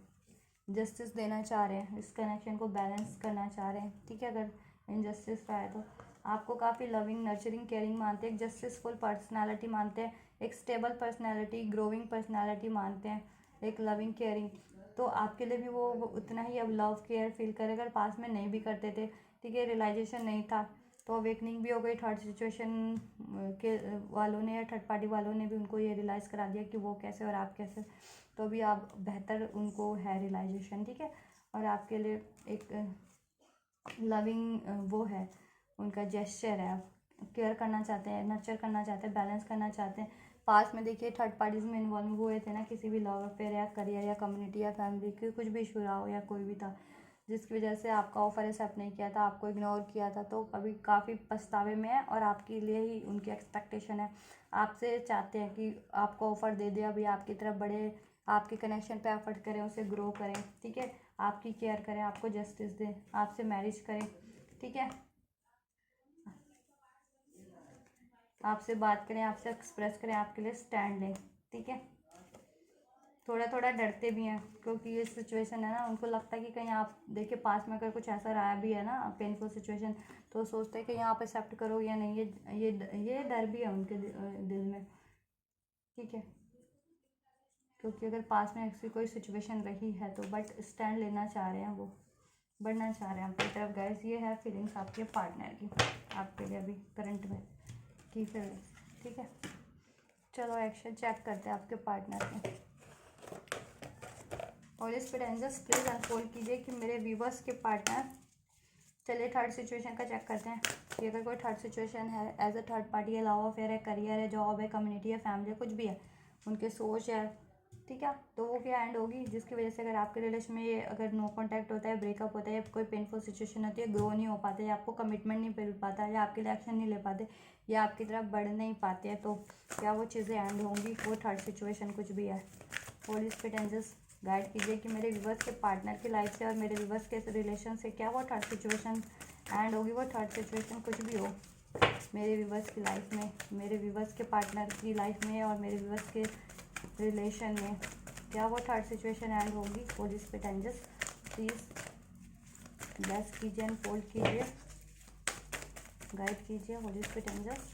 जस्टिस देना चाह रहे हैं, इस कनेक्शन को बैलेंस करना चाह रहे हैं, ठीक है, अगर इनजस्टिस रहा है तो आपको काफ़ी लविंग, नर्चरिंग, केयरिंग मानते हैं, एक जस्टिसफुल पर्सनालिटी मानते हैं, एक स्टेबल पर्सनालिटी, ग्रोइंग पर्सनालिटी मानते हैं, एक लविंग, केयरिंग, तो आपके लिए भी वो उतना ही अब लव केयर फील करे, अगर पास में नहीं भी करते थे, ठीक है, रियलाइजेशन नहीं था, तो अवेकनिंग भी हो गई, थर्ड सिचुएशन के वालों ने या थर्ड पार्टी वालों ने भी उनको ये रियलाइज़ करा दिया कि वो कैसे और आप कैसे, तो अभी आप बेहतर उनको है रियलाइजेशन, ठीक है, और आपके लिए एक लविंग वो है, उनका जेस्चर है, आप केयर करना चाहते हैं, नर्चर करना चाहते हैं, बैलेंस करना चाहते हैं, पास में देखिए थर्ड पार्टीज में इन्वॉल्व हुए थे ना, किसी भी लव अफेयर या करियर या कम्युनिटी या फैमिली की कुछ भी इशू रहा हो, या कोई भी था जिसकी वजह से आपका ऑफर एक्सेप्ट नहीं किया था, आपको इग्नोर किया था, तो अभी काफ़ी पछतावे में है, और आपके लिए ही उनकी एक्सपेक्टेशन है, आपसे चाहते हैं कि आपको ऑफर दे दे, अभी आपकी तरफ बढ़े, आपके कनेक्शन पे एफर्ट करें, उसे ग्रो करें, ठीक है, आपकी केयर करें, आपको जस्टिस दें, आपसे मैरिज करें, ठीक है, आपसे बात करें, आपसे एक्सप्रेस करें, आपके लिए स्टैंड लें, ठीक है, थोड़ा थोड़ा डरते भी हैं क्योंकि ये सिचुएशन है ना, उनको लगता है कि कहीं आप देखिए पास में अगर कुछ ऐसा रहा भी है ना पेनफुल सिचुएशन, तो सोचते हैं कि यहाँ आप एक्सेप्ट करोगे या नहीं, ये डर भी है उनके दिल में, ठीक है, क्योंकि अगर पास में ऐसी कोई सिचुएशन रही है तो बट स्टैंड लेना चाह रहे हैं, वो बढ़ना चाह रहे हैं आपकी तरफ गाइस। ये है फीलिंग्स आपके पार्टनर की आपके लिए अभी करंट में की फीलिंग्स, ठीक है। चलो एक्शन चेक करते हैं आपके पार्टनर के। और इस पर एंजल्स प्लीज अनफोल्ड कीजिए कि मेरे व्यूवर्स के पार्टनर, चलिए थर्ड सिचुएशन का चेक करते हैं कि अगर कोई थर्ड सिचुएशन है एज अ थर्ड पार्टी है, लव अफेयर है, करियर है, जॉब है, कम्युनिटी है, फैमिली है, कुछ भी है, उनके सोच है, ठीक है, तो वो क्या एंड होगी, जिसकी वजह से अगर आपके रिलेशन में ये अगर नो कांटेक्ट होता है, ब्रेकअप होता है, या कोई पेनफुल सिचुएशन होती है, ग्रो नहीं हो पाते, या आपको कमिटमेंट नहीं मिल पाता, या आपके लिए एक्शन नहीं ले पाते, या आपकी तरफ बढ़ नहीं पाते हैं, तो क्या वो चीज़ें एंड होंगी, वो थर्ड सिचुएशन कुछ भी है। होली स्पिरिट एंजल्स गाइड कीजिए कि मेरे व्यूवर्स के पार्टनर की लाइफ से और मेरे व्यूवर्स के रिलेशन से क्या वो थर्ड सिचुएशन एंड होगी, वो थर्ड सिचुएशन कुछ भी हो मेरे व्यूवर्स की लाइफ में, मेरे व्यूवर्स के पार्टनर की लाइफ में और मेरे व्यूवर्स के रिलेशन में, क्या वो थर्ड सिचुएशन एंड होगी। Holy spirit angels please bless कीजिए एंड फोल्ड कीजिए, गाइड कीजिए। होली स्पिरिट एंजल्स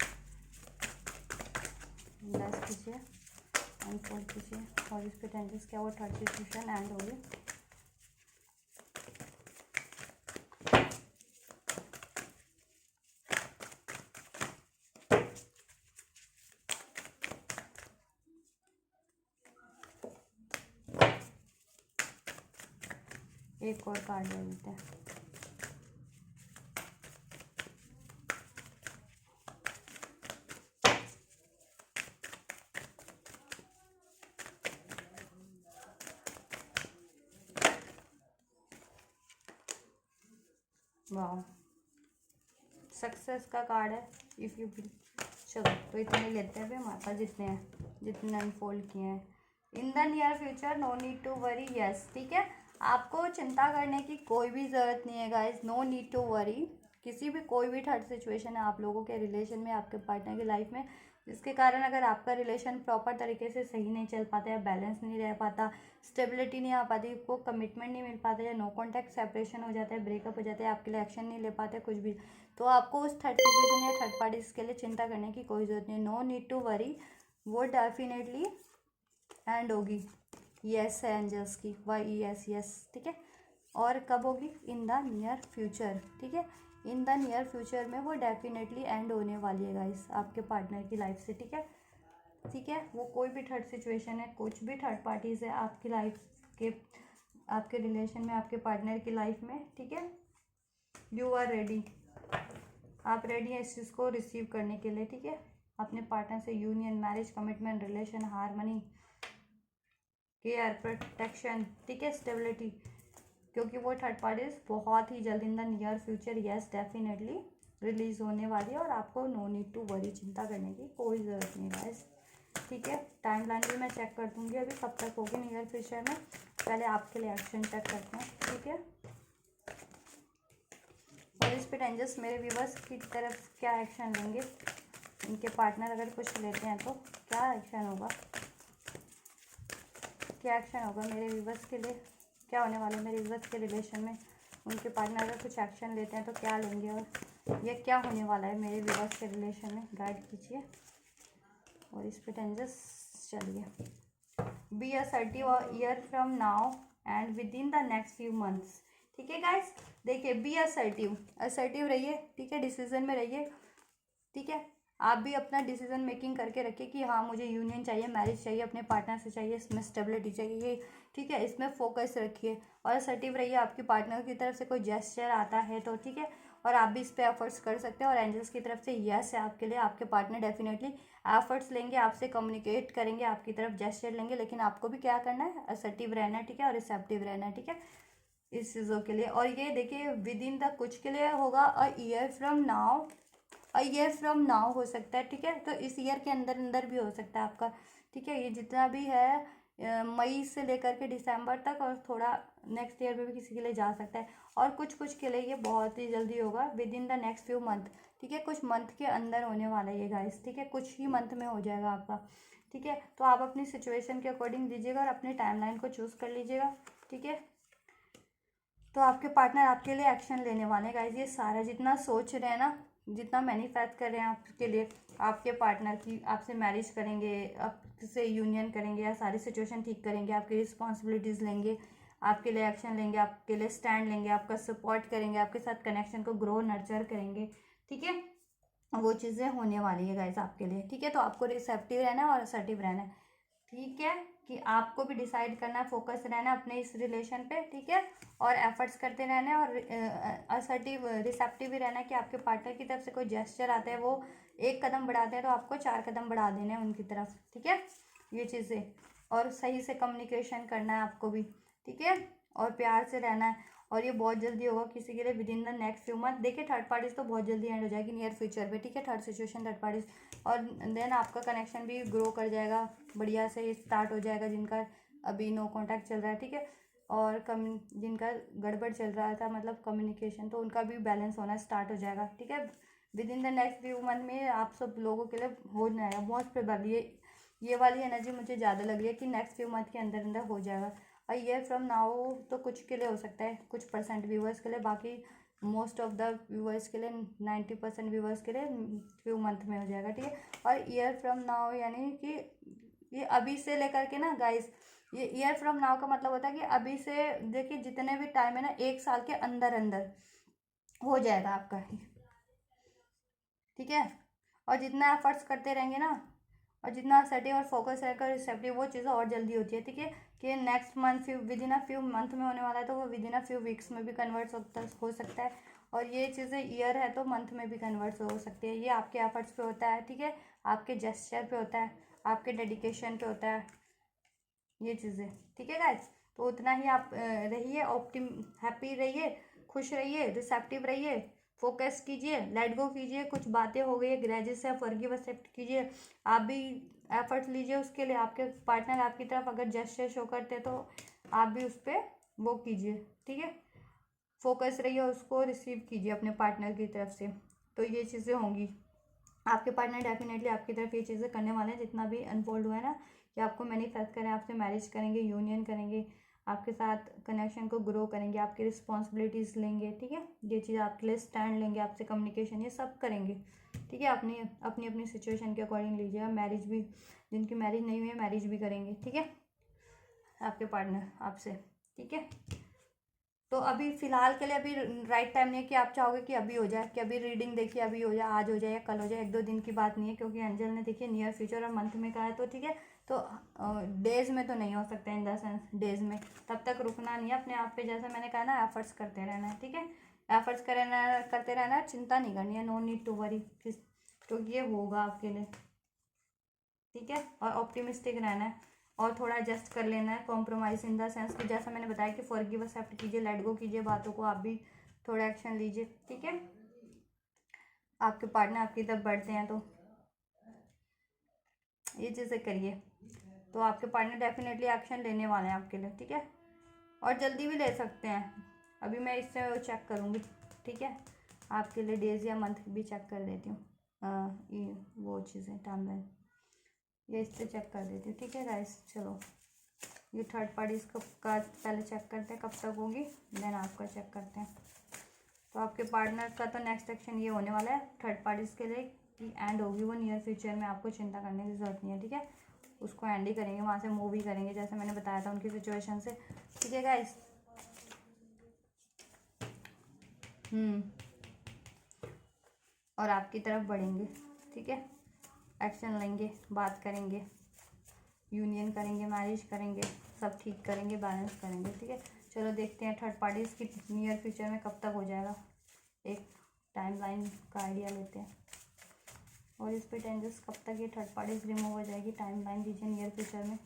ब्लेस कीजिए एंड फोल्ड कीजिए। होली स्पिरिट एंजल्स क्या वो थर्ड सिचुएशन एंड होगी। एक और कार्ड ले लेते हैं। वाह, सक्सेस का कार्ड है इफ़ यू। चलो तो इतने लेते हैं, हमारे पास जितने हैं, जितने अनफोल्ड किए हैं। In the near future no need to worry, yes, ठीक है, आपको चिंता करने की कोई भी ज़रूरत नहीं है guys, no need to worry. किसी भी कोई भी थर्ड सिचुएशन है आप लोगों के रिलेशन में, आपके पार्टनर की लाइफ में, जिसके कारण अगर आपका रिलेशन प्रॉपर तरीके से सही नहीं चल पाता है, बैलेंस नहीं रह पाता, स्टेबिलिटी नहीं आ पाती, को कमिटमेंट नहीं मिल पाता, या नो कॉन्टैक्ट सेपरेशन हो जाता है, ब्रेकअप हो जाता है, आपके लिए एक्शन नहीं ले पाते कुछ भी, तो आपको उस थर्ड सिचुएशन या थर्ड पार्टीज के लिए चिंता करने की कोई ज़रूरत नहीं, नो नीड टू वरी, वो डेफिनेटली एंड होगी। यस है एंजल्स की, वाई यस यस, ठीक है। और कब होगी, इन द नियर फ्यूचर, ठीक है, इन द नियर फ्यूचर में वो डेफिनेटली एंड होने वाली है गाइस आपके पार्टनर की लाइफ से, ठीक है, ठीक है। वो कोई भी थर्ड सिचुएशन है, कुछ भी थर्ड पार्टीज है आपकी लाइफ के, आपके रिलेशन में, आपके पार्टनर की लाइफ में, ठीक है। यू आर रेडी, आप रेडी हैं इस चीज़ को रिसीव करने के लिए, ठीक है, अपने पार्टनर से union, marriage, commitment, relation, harmony, care, protection, ठीक है, स्टेबिलिटी, क्योंकि वो थर्ड पार्टीज बहुत ही जल्द इन the near future, yes definitely release होने वाली है, और आपको नो नीड टू वरी, चिंता करने की कोई ज़रूरत नहीं गाइस, ठीक है। टाइम लाइन भी मैं चेक कर दूँगी अभी कब तक होगी नियर फ्यूचर में, पहले आपके लिए एक्शन चेक करते हैं, ठीक है। और इस पर एंजल्स मेरे व्यूवर्स की तरफ क्या एक्शन लेंगे, इनके पार्टनर अगर कुछ लेते हैं तो क्या एक्शन होगा, क्या एक्शन होगा मेरे व्यूवर्स के लिए, क्या होने वाला है मेरे व्यूवर्स के रिलेशन में, उनके पार्टनर अगर कुछ एक्शन लेते हैं तो क्या लेंगे, और ये क्या होने वाला है मेरे व्यूवर्स के रिलेशन में, गाइड कीजिए। और इस पे एंजल्स चलिए, be assertive year from now and within the next few months, ठीक है गाइस। देखिए बी असर्टिव, असर्टिव रहिए, ठीक है, डिसीजन में रहिए, ठीक है। आप भी अपना डिसीजन मेकिंग करके रखिए कि हाँ मुझे यूनियन चाहिए, मैरिज चाहिए, अपने पार्टनर से चाहिए, इसमें स्टेबिलिटी चाहिए, ठीक है, इसमें फोकस रखिए और असर्टिव रहिए। आपकी पार्टनर की तरफ से कोई जेस्चर आता है तो ठीक है, और आप भी इस पर एफर्ट्स कर सकते हैं, और एंजल्स की तरफ से यस है आपके लिए, आपके पार्टनर डेफिनेटली एफर्ट्स लेंगे, आपसे कम्युनिकेट करेंगे, आपकी तरफ जेस्चर लेंगे, लेकिन आपको भी क्या करना है, असर्टिव रहना है, ठीक है, और रिसेप्टिव रहना है, ठीक है, इस चीज़ों के लिए। और ये देखिए विद इन द कुछ के लिए होगा a year from now, a year from now हो सकता है, ठीक है, तो इस ईयर के अंदर अंदर भी हो सकता है आपका, ठीक है, ये जितना भी है मई से लेकर के दिसंबर तक, और थोड़ा नेक्स्ट ईयर में भी किसी के लिए जा सकता है, और कुछ कुछ के लिए ये बहुत ही जल्दी होगा with in the next few month, ठीक है, कुछ मंथ के अंदर होने वाला है ये गाइस, ठीक है, कुछ ही मंथ में हो जाएगा आपका, ठीक है। तो आप अपनी सिचुएशन के अकॉर्डिंग दीजिएगा और अपनी टाइमलाइन को चूज़ कर लीजिएगा, ठीक है। तो आपके पार्टनर आपके लिए एक्शन लेने वाले हैं गाइस, ये सारा जितना सोच रहे हैं ना, जितना मैनिफेस्ट कर रहे हैं आपके लिए, आपके पार्टनर की आपसे मैरिज करेंगे, आपसे यूनियन करेंगे, या सारी सिचुएशन ठीक करेंगे, आपकी रिस्पॉन्सिबिलिटीज़ लेंगे, आपके लिए एक्शन लेंगे, आपके लिए स्टैंड लेंगे, आपका सपोर्ट करेंगे, आपके साथ कनेक्शन को ग्रो नर्चर करेंगे, ठीक है। वो चीज़ें होने वाली है गाइस आपके लिए, ठीक है। तो आपको रिसेप्टिव रहना है और असर्टिव रहना है, ठीक है। कि आपको भी डिसाइड करना है, फोकस रहना है अपने इस रिलेशन पे, ठीक है। और एफर्ट्स करते रहना है, और असर्टिव रिसेप्टिव भी रहना है कि आपके पार्टनर की तरफ से कोई जेस्चर आता है, वो एक कदम बढ़ाते हैं तो आपको 4 कदम बढ़ा देने हैं उनकी तरफ, ठीक है। ये चीज़ें, और सही से कम्युनिकेशन करना है आपको भी, ठीक है। और प्यार से रहना है, और ये बहुत जल्दी होगा किसी के लिए with in the next few month. देखिए थर्ड पार्टीज तो बहुत जल्दी एंड हो जाएगी नियर फ्यूचर पे, ठीक है। थर्ड सिचुएशन थर्ड पार्टीज, और देन आपका कनेक्शन भी ग्रो कर जाएगा, बढ़िया से स्टार्ट हो जाएगा, जिनका अभी नो कॉन्टैक्ट चल रहा है, ठीक है। और जिनका गड़बड़ चल रहा था मतलब कम्युनिकेशन, तो उनका भी बैलेंस होना स्टार्ट हो जाएगा, ठीक है। With in the next few month में आप सब लोगों के लिए हो जाएगा मोस्ट प्रोबेबली। ये वाली एनर्जी मुझे ज़्यादा लग रही है कि नेक्स्ट फ्यू मंथ के अंदर अंदर हो जाएगा। और ईयर फ्रॉम नाउ तो कुछ के लिए हो सकता है, कुछ परसेंट व्यूवर्स के लिए, बाकी मोस्ट ऑफ द व्यूवर्स के लिए 90% व्यूवर्स के लिए फ्यू मंथ में हो जाएगा, ठीक है। और ईयर फ्रॉम नाउ यानी कि ये अभी से लेकर के ना गाइस, ये ईयर फ्रॉम नाउ का मतलब होता है कि अभी से देखिए जितने भी टाइम है ना, 1 साल के अंदर अंदर हो जाएगा आपका, ठीक है। और जितना एफर्ट्स करते रहेंगे ना, और जितना असर्टिव और फोकस रहकर रिसेप्टिव, वो चीज़ें और जल्दी होती है, ठीक है। कि next month with in a few month में होने वाला है, तो वो with in a few weeks में भी कन्वर्ट हो सकता है। और ये चीज़ें ईयर है तो मंथ में भी कन्वर्ट हो सकती है। ये आपके एफर्ट्स पे होता है, ठीक है, आपके जेस्चर पे होता है, आपके डेडिकेशन पे होता है, ये चीज़ें, ठीक है गाइस। तो उतना ही आप रहिए, हैप्पी रहिए, खुश रहिए, रिसेप्टिव रहिए, फोकस कीजिए, लेट गो कीजिए। कुछ बातें हो गई है ग्रेजेस है, फॉरगिव एक्सेप्ट कीजिए, आप भी एफर्ट्स लीजिए उसके लिए। आपके पार्टनर आपकी तरफ अगर जेस्चर शो करते हैं तो आप भी उस पर वो कीजिए, ठीक है। फोकस रहिए, उसको रिसीव कीजिए अपने पार्टनर की तरफ से। तो ये चीज़ें होंगी, आपके पार्टनर डेफिनेटली आपकी तरफ ये चीज़ें करने वाले हैं, जितना भी अनफोल्ड हुआ है ना, कि आपको मैनिफेस्ट करें, आपसे मैरिज करेंगे, यूनियन करेंगे, आपके साथ कनेक्शन को ग्रो करेंगे, आपकी रिस्पॉन्सिबिलिटीज़ लेंगे, ठीक है। ये चीज़ आपके लिए स्टैंड लेंगे, आपसे कम्युनिकेशन, ये सब करेंगे, ठीक है। अपनी अपनी अपनी सिचुएशन के अकॉर्डिंग लीजिएगा। मैरिज भी, जिनकी मैरिज नहीं हुई है मैरिज भी करेंगे, ठीक है, आपके पार्टनर आपसे, ठीक है। तो अभी फ़िलहाल के लिए अभी राइट टाइम नहीं है कि आप चाहोगे कि अभी हो जाए, कि अभी रीडिंग देखिए अभी हो जाए, आज हो जाए या कल हो जाए, 1-2 दिन की बात नहीं है, क्योंकि एंजल ने देखिए नियर फ्यूचर और मंथ में कहा है, तो ठीक है। तो डेज़ में तो नहीं हो सकता, इन द सेंस डेज़ में, तब तक रुकना नहीं है अपने आप पे, जैसा मैंने कहा ना, एफर्ट्स करते रहना है, ठीक है। एफर्ट्स करते रहना है, चिंता नहीं करनी है, नो नीड टू वरी, क्योंकि ये होगा आपके लिए, ठीक है। और ऑप्टिमिस्टिक रहना है, और थोड़ा एडजस्ट कर लेना है, कॉम्प्रोमाइज़ इन द सेंस कि जैसा मैंने बताया कि फॉरगिव एक्सेप्ट कीजिए, लेट गो कीजिए बातों को, आप भी थोड़ा एक्शन लीजिए, ठीक है। आपके पार्टनर आपकी तरफ बढ़ते हैं तो ये चीज़ें करिए, तो आपके पार्टनर डेफिनेटली एक्शन लेने वाले हैं आपके लिए, ठीक है। और जल्दी भी ले सकते हैं, अभी मैं इससे चेक करूँगी, ठीक है। आपके लिए डेज या मंथ भी चेक कर देती हूँ, ये वो चीज़ें टाइमलाइन ये इससे चेक कर देती हूँ, ठीक है गाइस। चलो ये थर्ड पार्टीज का पहले चेक करते हैं कब तक होगी, देन आपका चेक करते हैं। तो आपके पार्टनर का तो नेक्स्ट एक्शन ये होने वाला है थर्ड पार्टीज के लिए कि एंड होगी वो नियर फ्यूचर में, आपको चिंता करने की ज़रूरत नहीं है, ठीक है। उसको एंड ही करेंगे, वहाँ से मूव ही करेंगे, जैसे मैंने बताया था उनकी सिचुएशन से, ठीक है गाइस। और आपकी तरफ बढ़ेंगे, ठीक है, एक्शन लेंगे, बात करेंगे, यूनियन करेंगे, मैरिज करेंगे, सब ठीक करेंगे, बैलेंस करेंगे, ठीक है। चलो देखते हैं थर्ड पार्टीज़ की नियर फ्यूचर में कब तक हो जाएगा, एक टाइमलाइन का आइडिया लेते हैं। और इस पे टेंजेस कब तक ये थर्ड पार्टीज रिमूव हो जाएगी, टाइमलाइन दीजिए नियर फ्यूचर में,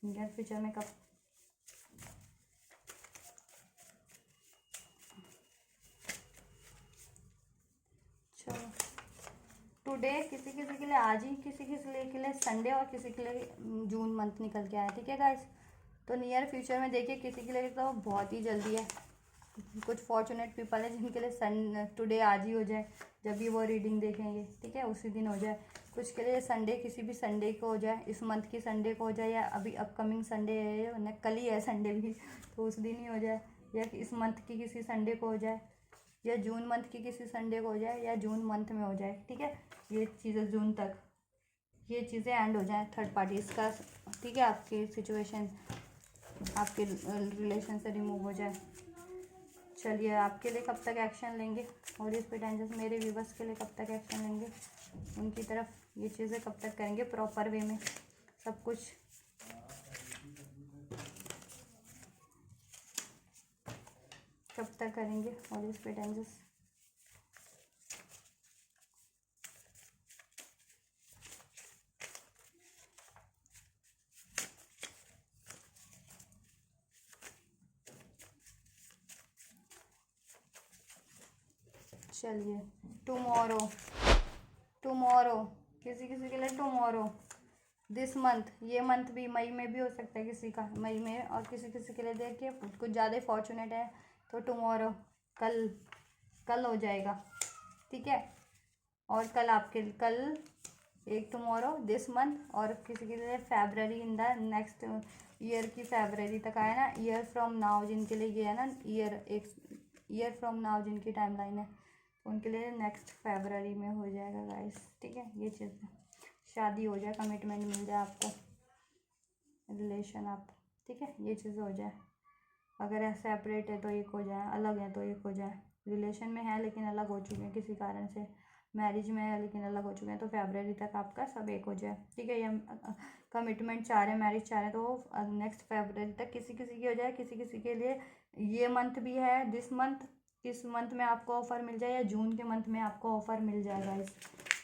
नियर फ्यूचर में कब। चलो टुडे किसी किसी के लिए आज ही, किसी किसी के लिए संडे, और किसी के लिए जून मंथ निकल के आया, ठीक है गाइस। तो नियर फ्यूचर में देखिए किसी के लिए तो बहुत ही जल्दी है, कुछ फॉर्चुनेट पीपल है जिनके लिए टुडे आज ही हो जाए, जब भी वो रीडिंग देखेंगे, ठीक है, उसी दिन हो जाए। कुछ के लिए संडे, किसी भी संडे को हो जाए, इस मंथ की संडे को हो जाए, या अभी अपकमिंग संडे है, कल ही है संडे भी, तो उस दिन ही हो जाए, या इस मंथ की किसी संडे को हो जाए, या जून मंथ की किसी संडे को हो जाए या जून मंथ में हो जाए, ठीक है। ये चीज़ें जून तक ये चीज़ें एंड हो जाए थर्ड पार्टीज का, ठीक है। आपकी सिचुएशन आपके रिलेशन से रिमूव हो जाए। चलिए आपके लिए कब तक एक्शन लेंगे और इस पे मेरे व्यूवर्स के लिए कब तक एक्शन लेंगे, उनकी तरफ ये चीज़ें कब तक करेंगे प्रॉपर वे में, सब कुछ कब तक करेंगे और इस पे चलिए टुमारो किसी किसी के लिए टुमारो, दिस मंथ, ये मंथ भी मई में भी हो सकता है किसी का, मई में, और किसी किसी के लिए देखिए कुछ ज़्यादा फॉर्चुनेट है तो टुमारो, कल हो जाएगा, ठीक है। और कल एक टुमारो दिस मंथ, और किसी के लिए फेब्रवरी इन द नेक्स्ट ईयर की फेब्रवरी तक आया ना, ईयर फ्रॉम नाउ जिनके लिए ये है ना, ईयर फ्रॉम नाउ जिनकी टाइमलाइन है उनके लिए नेक्स्ट फेब्रवरी में हो जाएगा गाइस, ठीक है। ये चीज़ शादी हो जाए, कमिटमेंट मिल जाए आपको, रिलेशन आप, ठीक है, ये चीज़ हो जाए। अगर सेपरेट है तो एक हो जाए, अलग है तो एक हो जाए, रिलेशन में है लेकिन अलग हो चुके हैं किसी कारण से, मैरिज में है लेकिन अलग हो चुके हैं, तो फेब्रवरी तक आपका सब एक हो जाए, ठीक है। ये कमिटमेंट चाह रहे हैं, मैरिज चाह रहे हैं, तो नेक्स्ट फेब्रवरी तक किसी किसी की हो जाए, किसी किसी के लिए ये मंथ भी है, दिस मंथ, इस मंथ में आपको ऑफ़र मिल जाए या जून के मंथ में आपको ऑफ़र मिल जाएगा इस,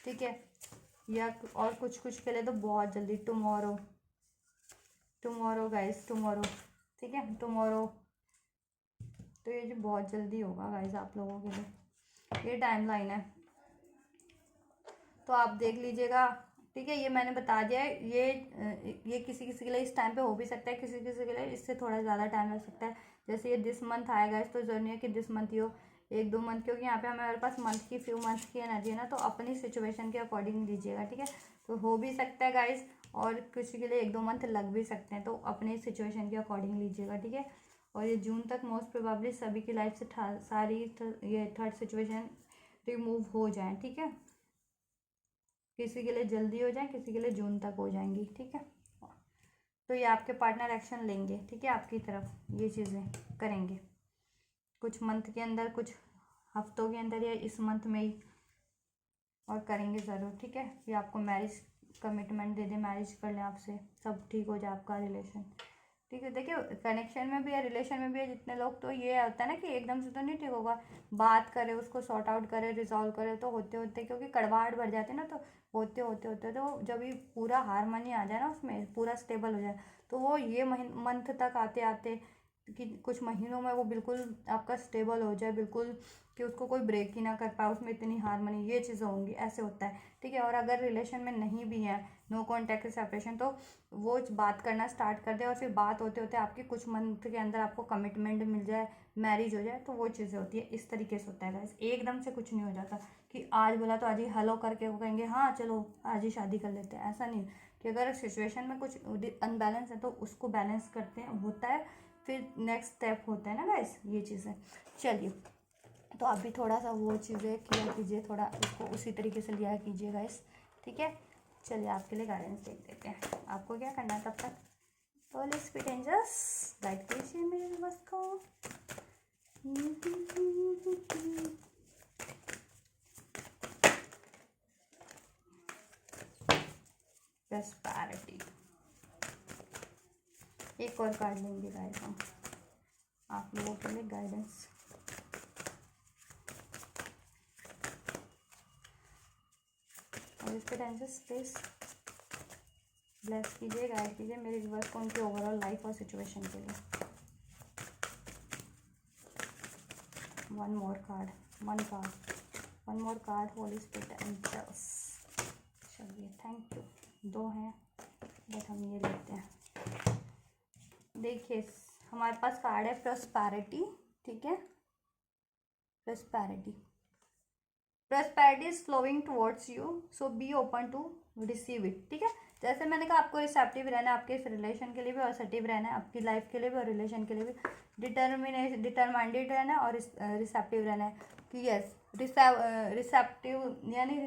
ठीक है। या और कुछ के लिए तो बहुत जल्दी टुमारो गाइस, टुमारो, ठीक है, टुमारो, तो ये जो बहुत जल्दी होगा गाइस आप लोगों के लिए, ये टाइमलाइन है, तो आप देख लीजिएगा, ठीक है। ये मैंने बता दिया है, ये किसी किसी के लिए इस टाइम पे हो भी सकता है, किसी किसी के लिए इससे थोड़ा ज़्यादा टाइम लग सकता है। जैसे ये दिस मंथ आएगा इस, तो जरूरी है कि दिस मंथ ही हो, 1-2 मंथ, क्योंकि यहाँ पे हमारे पास मंथ की फ्यू मंथ की एनर्जी है ना, तो अपनी सिचुएशन के अकॉर्डिंग लीजिएगा, ठीक है। तो हो भी सकता है गाइज, और किसी के लिए 1-2 मंथ लग भी सकते हैं, तो अपनी सिचुएशन के अकॉर्डिंग लीजिएगा, ठीक है। और ये जून तक मोस्ट प्रोबेबली सभी की लाइफ से सारी ये थर्ड सिचुएशन रिमूव हो जाए, ठीक है। किसी के लिए जल्दी हो जाए, किसी के लिए जून तक हो जाएंगी, ठीक है। तो ये आपके पार्टनर एक्शन लेंगे, ठीक है, आपकी तरफ ये चीज़ें करेंगे कुछ मंथ के अंदर, कुछ हफ्तों के अंदर, या इस मंथ में ही, और करेंगे ज़रूर, ठीक है। ये आपको मैरिज कमिटमेंट दे दे, मैरिज कर लें आपसे, सब ठीक हो जाए आपका रिलेशन, ठीक है। देखिए कनेक्शन में भी है, रिलेशन में भी है जितने लोग, तो ये होता है ना कि एकदम से तो नहीं ठीक होगा, बात करें, उसको सॉर्ट आउट करें, रिजॉल्व करें, तो होते होते, क्योंकि कड़वाहट बढ़ जाती है ना, तो होते होते तो जब ये पूरा हारमोनी आ जाए ना, उसमें पूरा स्टेबल हो जाए, तो वो ये मंथ तक आते आते कि कुछ महीनों में वो बिल्कुल आपका स्टेबल हो जाए, बिल्कुल कि उसको कोई ब्रेक ही ना कर पाए, उसमें इतनी हारमोनी, ये चीज़ें होंगी, ऐसे होता है, ठीक है। और अगर रिलेशन में नहीं भी है, नो कॉन्टैक्ट सेपरेशन, तो वो बात करना स्टार्ट कर दे, और फिर बात होते होते आपकी कुछ मंथ के अंदर आपको कमिटमेंट मिल जाए, मैरिज हो जाए, तो वो चीज़ें होती है, इस तरीके से होता है गाइस। एकदम से कुछ नहीं हो जाता कि आज बोला तो आज ही हेलो करके वो कहेंगे हाँ चलो आज ही शादी कर लेते हैं, ऐसा नहीं। कि अगर सिचुएशन में कुछ अनबैलेंस है तो उसको बैलेंस करते हैं, होता है, फिर नेक्स्ट स्टेप होता है ना गाइस, ये चीज़ें। चलिए तो आप भी थोड़ा सा वो चीज़ें किया कीजिए, थोड़ा उसको उसी तरीके से लिया कीजिए गाइस, ठीक है। चलिए आपके लिए गाइडेंस देख देते हैं, आपको क्या करना है तब तक, होली स्पिरिट एंजल्स गाइड कीजिए मेरे बस को। प्रॉस्पेरिटी, एक और कार्ड लेंगे गाइस हम आप लोगों के लिए गाइडेंस। और इसके टेंसेस प्लीज ब्लेस कीजिए, गाइड कीजिए मेरे व्यूअर्स को उनके ओवरऑल लाइफ और सिचुएशन के लिए। One more card holy spirit angels. चलिए थैंक यू, 2 हैं बट हम ये लेते हैं। देखिए हमारे पास कार्ड है प्रॉस्पेरिटी, ठीक है, prosperity is flowing towards you, so be open to receive it, ठीक है। जैसे मैंने कहा आपको रिसेप्टिव रहना है, आपके इस रिलेशन के लिए भी, और असर्टिव रहना है आपकी लाइफ के लिए भी और रिलेशन के लिए भी, डिटरमाइंडेड रहना है और रिसेप्टिव रहना है। कि यस रिसेप्टिव यानी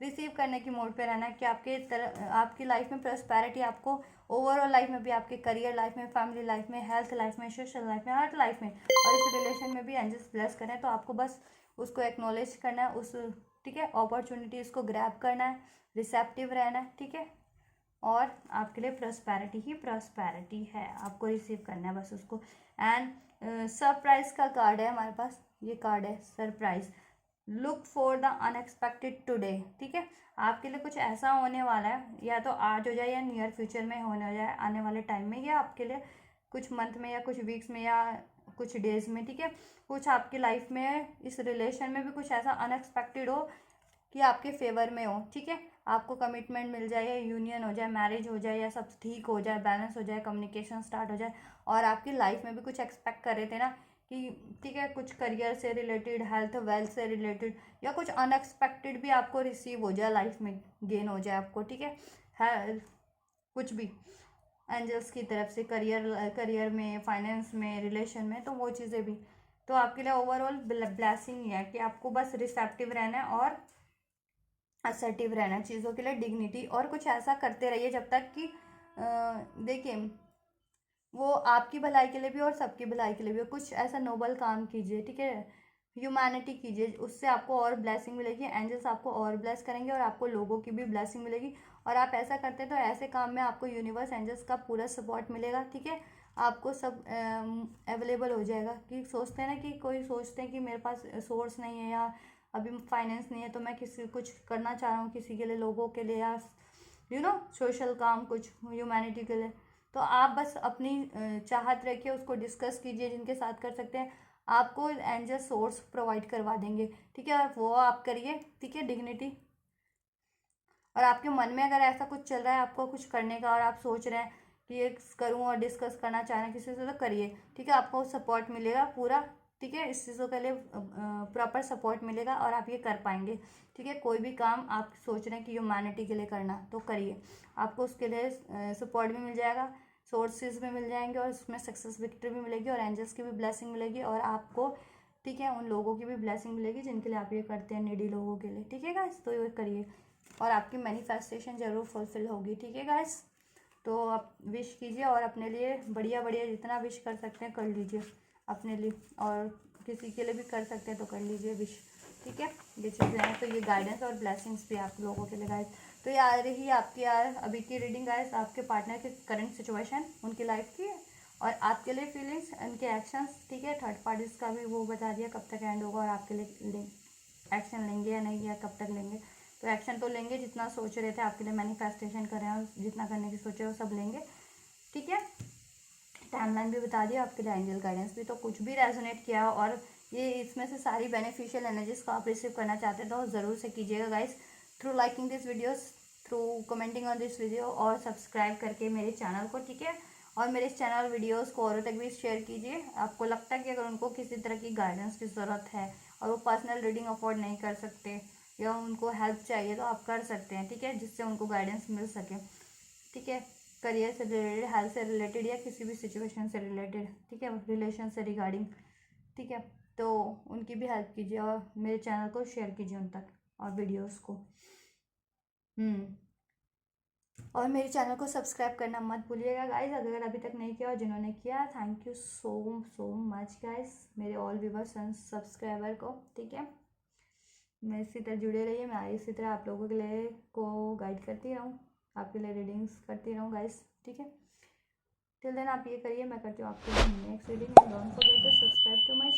रिसीव करने की मोड पे रहना है कि आपकी लाइफ में प्रॉस्पेरिटी आपको ओवरऑल लाइफ में भी, आपके करियर लाइफ में, फैमिली लाइफ में, हेल्थ लाइफ में, सोशल लाइफ में, हर लाइफ में और इस रिलेशन में भी एंजल्स ब्लेस करें। तो आपको बस उसको एक्नॉलेज करना है, उस ठीक है अपॉर्चुनिटीज़ को ग्रैब करना है, रिसेप्टिव रहना है, ठीक है। और आपके लिए प्रॉस्पेरिटी ही प्रॉस्पेरिटी है, आपको रिसीव करना है बस उसको। एंड सरप्राइज का कार्ड है हमारे पास, ये कार्ड है surprise. Look for the unexpected today, ठीक है। आपके लिए कुछ ऐसा होने वाला है, या तो आज हो जाए या नियर फ्यूचर में होने हो जाए, आने वाले टाइम में, या आपके लिए कुछ मंथ में या कुछ वीक्स में या कुछ डेज में, ठीक है। कुछ आपकी लाइफ में इस रिलेशन में भी कुछ ऐसा अनएक्सपेक्टेड हो कि आपके फेवर में हो, ठीक है। आपको कमिटमेंट मिल जाए या यूनियन हो जाए, मैरिज हो जाए, या सब ठीक हो जाए, बैलेंस हो जाए, कम्युनिकेशन स्टार्ट हो जाए। और आपकी लाइफ में भी कुछ एक्सपेक्ट कर रहे थे ना कि ठीक है कुछ करियर से रिलेटेड, हेल्थ वेल्थ से रिलेटेड, या कुछ अनएक्सपेक्टेड भी आपको रिसीव हो जाए, लाइफ में गेन हो जाए आपको, ठीक है कुछ भी एंजल्स की तरफ से करियर में, फाइनेंस में, रिलेशन में, तो वो चीज़ें भी। तो आपके लिए ओवरऑल ब्लेसिंग है कि आपको बस रिसेप्टिव रहना है और असर्टिव रहना है चीज़ों के लिए, डिग्निटी, और कुछ ऐसा करते रहिए जब तक कि देखिए वो आपकी भलाई के लिए भी और सबकी भलाई के लिए भी, कुछ ऐसा नोबल काम कीजिए, ठीक है। ह्यूमैनिटी कीजिए, उससे आपको और ब्लेसिंग मिलेगी, एंजल्स आपको और ब्लेस करेंगे और आपको लोगों की भी ब्लेसिंग मिलेगी। और आप ऐसा करते हैं तो ऐसे काम में आपको यूनिवर्स एंजल्स का पूरा सपोर्ट मिलेगा, ठीक है। आपको सब अवेलेबल हो जाएगा। कि सोचते हैं ना कि कोई सोचते हैं कि मेरे पास सोर्स नहीं है या अभी फाइनेंस नहीं है, तो मैं किसी कुछ करना चाह रहा हूँ किसी के लिए, लोगों के लिए, या सोशल काम, कुछ ह्यूमैनिटी के लिए। तो आप बस अपनी चाहत रखिए, उसको डिस्कस कीजिए जिनके साथ कर सकते हैं, आपको एंजल सोर्स प्रोवाइड करवा देंगे, ठीक है। और वो आप करिए, ठीक है, डिग्निटी। और आपके मन में अगर ऐसा कुछ चल रहा है आपको कुछ करने का, और आप सोच रहे हैं कि ये करूं और डिस्कस करना चाह रहे हैं किसी से, तो करिए, ठीक है। आपको सपोर्ट मिलेगा पूरा, ठीक है। इस चीज़ों के लिए प्रॉपर सपोर्ट मिलेगा और आप ये कर पाएंगे, ठीक है। कोई भी काम आप सोच रहे हैं कि ह्यूमैनिटी के लिए करना, तो करिए, आपको उसके लिए सपोर्ट भी मिल जाएगा, सोर्सेज भी मिल जाएंगे, और उसमें सक्सेस विक्ट्री भी मिलेगी, और एंजल्स की भी ब्लेसिंग मिलेगी, और आपको, ठीक है, उन लोगों की भी ब्लेसिंग मिलेगी जिनके लिए आप ये करते हैं, नीडी लोगों के लिए, ठीक है गाइस। तो ये करिए और आपकी मैनिफेस्टेशन ज़रूर फुलफिल होगी, ठीक है गाइस। तो आप विश कीजिए और अपने लिए बढ़िया बढ़िया जितना विश कर सकते हैं कर लीजिए अपने लिए, और किसी के लिए भी कर सकते हैं तो कर लीजिए विश, ठीक है। ये चीज़ें हैं, तो ये गाइडेंस और ब्लेसिंग्स भी आप लोगों के लिए गाइस। तो ये आ रही आपकी यार अभी की रीडिंग गाइस, आपके पार्टनर की करंट सिचुएशन, उनकी लाइफ की, और आपके लिए फीलिंग्स, उनके एक्शंस, ठीक है। थर्ड पार्टीज का भी वो बता दिया कब तक एंड होगा, और आपके लिए एक्शन लेंगे या नहीं, या कब तक लेंगे। तो एक्शन तो लेंगे, जितना सोच रहे थे आपके लिए मैनिफेस्टेशन कर रहे हैं, और जितना करने की सोचे वो सब लेंगे, ठीक है। टाइमलाइन भी बता दिया आपके लिए, एंजल गाइडेंस भी। तो कुछ भी रेजोनेट किया और ये इसमें से सारी बेनिफिशियल एनर्जीज को आप रिसीव करना चाहते हैं तो ज़रूर से कीजिएगा guys, through liking this videos, through commenting on this video, और सब्सक्राइब करके मेरे चैनल को, ठीक है। और मेरे चैनल वीडियोस को औरों तक भी शेयर कीजिए। आपको लगता है कि अगर उनको किसी तरह की गाइडेंस की ज़रूरत है और वो पर्सनल रीडिंग अफोर्ड नहीं कर सकते, या उनको हेल्प चाहिए, तो आप कर सकते हैं, ठीक है, जिससे उनको गाइडेंस मिल सके, ठीक है। करियर से रिलेटेड, हेल्थ से रिलेटेड, या किसी भी सिचुएशन से रिलेटेड, ठीक है, रिलेशन से रिगार्डिंग, ठीक है। तो उनकी भी हेल्प कीजिए और मेरे चैनल को शेयर कीजिए उन तक, और वीडियोस को। और मेरे चैनल को सब्सक्राइब करना मत भूलिएगा गाइज, अगर अभी तक नहीं किया, और जिन्होंने किया thank you so much guys, मेरे ऑल व्यूवर्स एंड सब्सक्राइबर को, ठीक है। मैं इसी तरह जुड़े रहिए, मैं इसी तरह आप लोगों के लिए को गाइड करती रहूँ, आपके लिए रीडिंग्स करती रहूँ गाइस, ठीक है। टिल देन आप ये करिए, मैं करती हूँ आपके लिए next reading, and don't forget to subscribe to my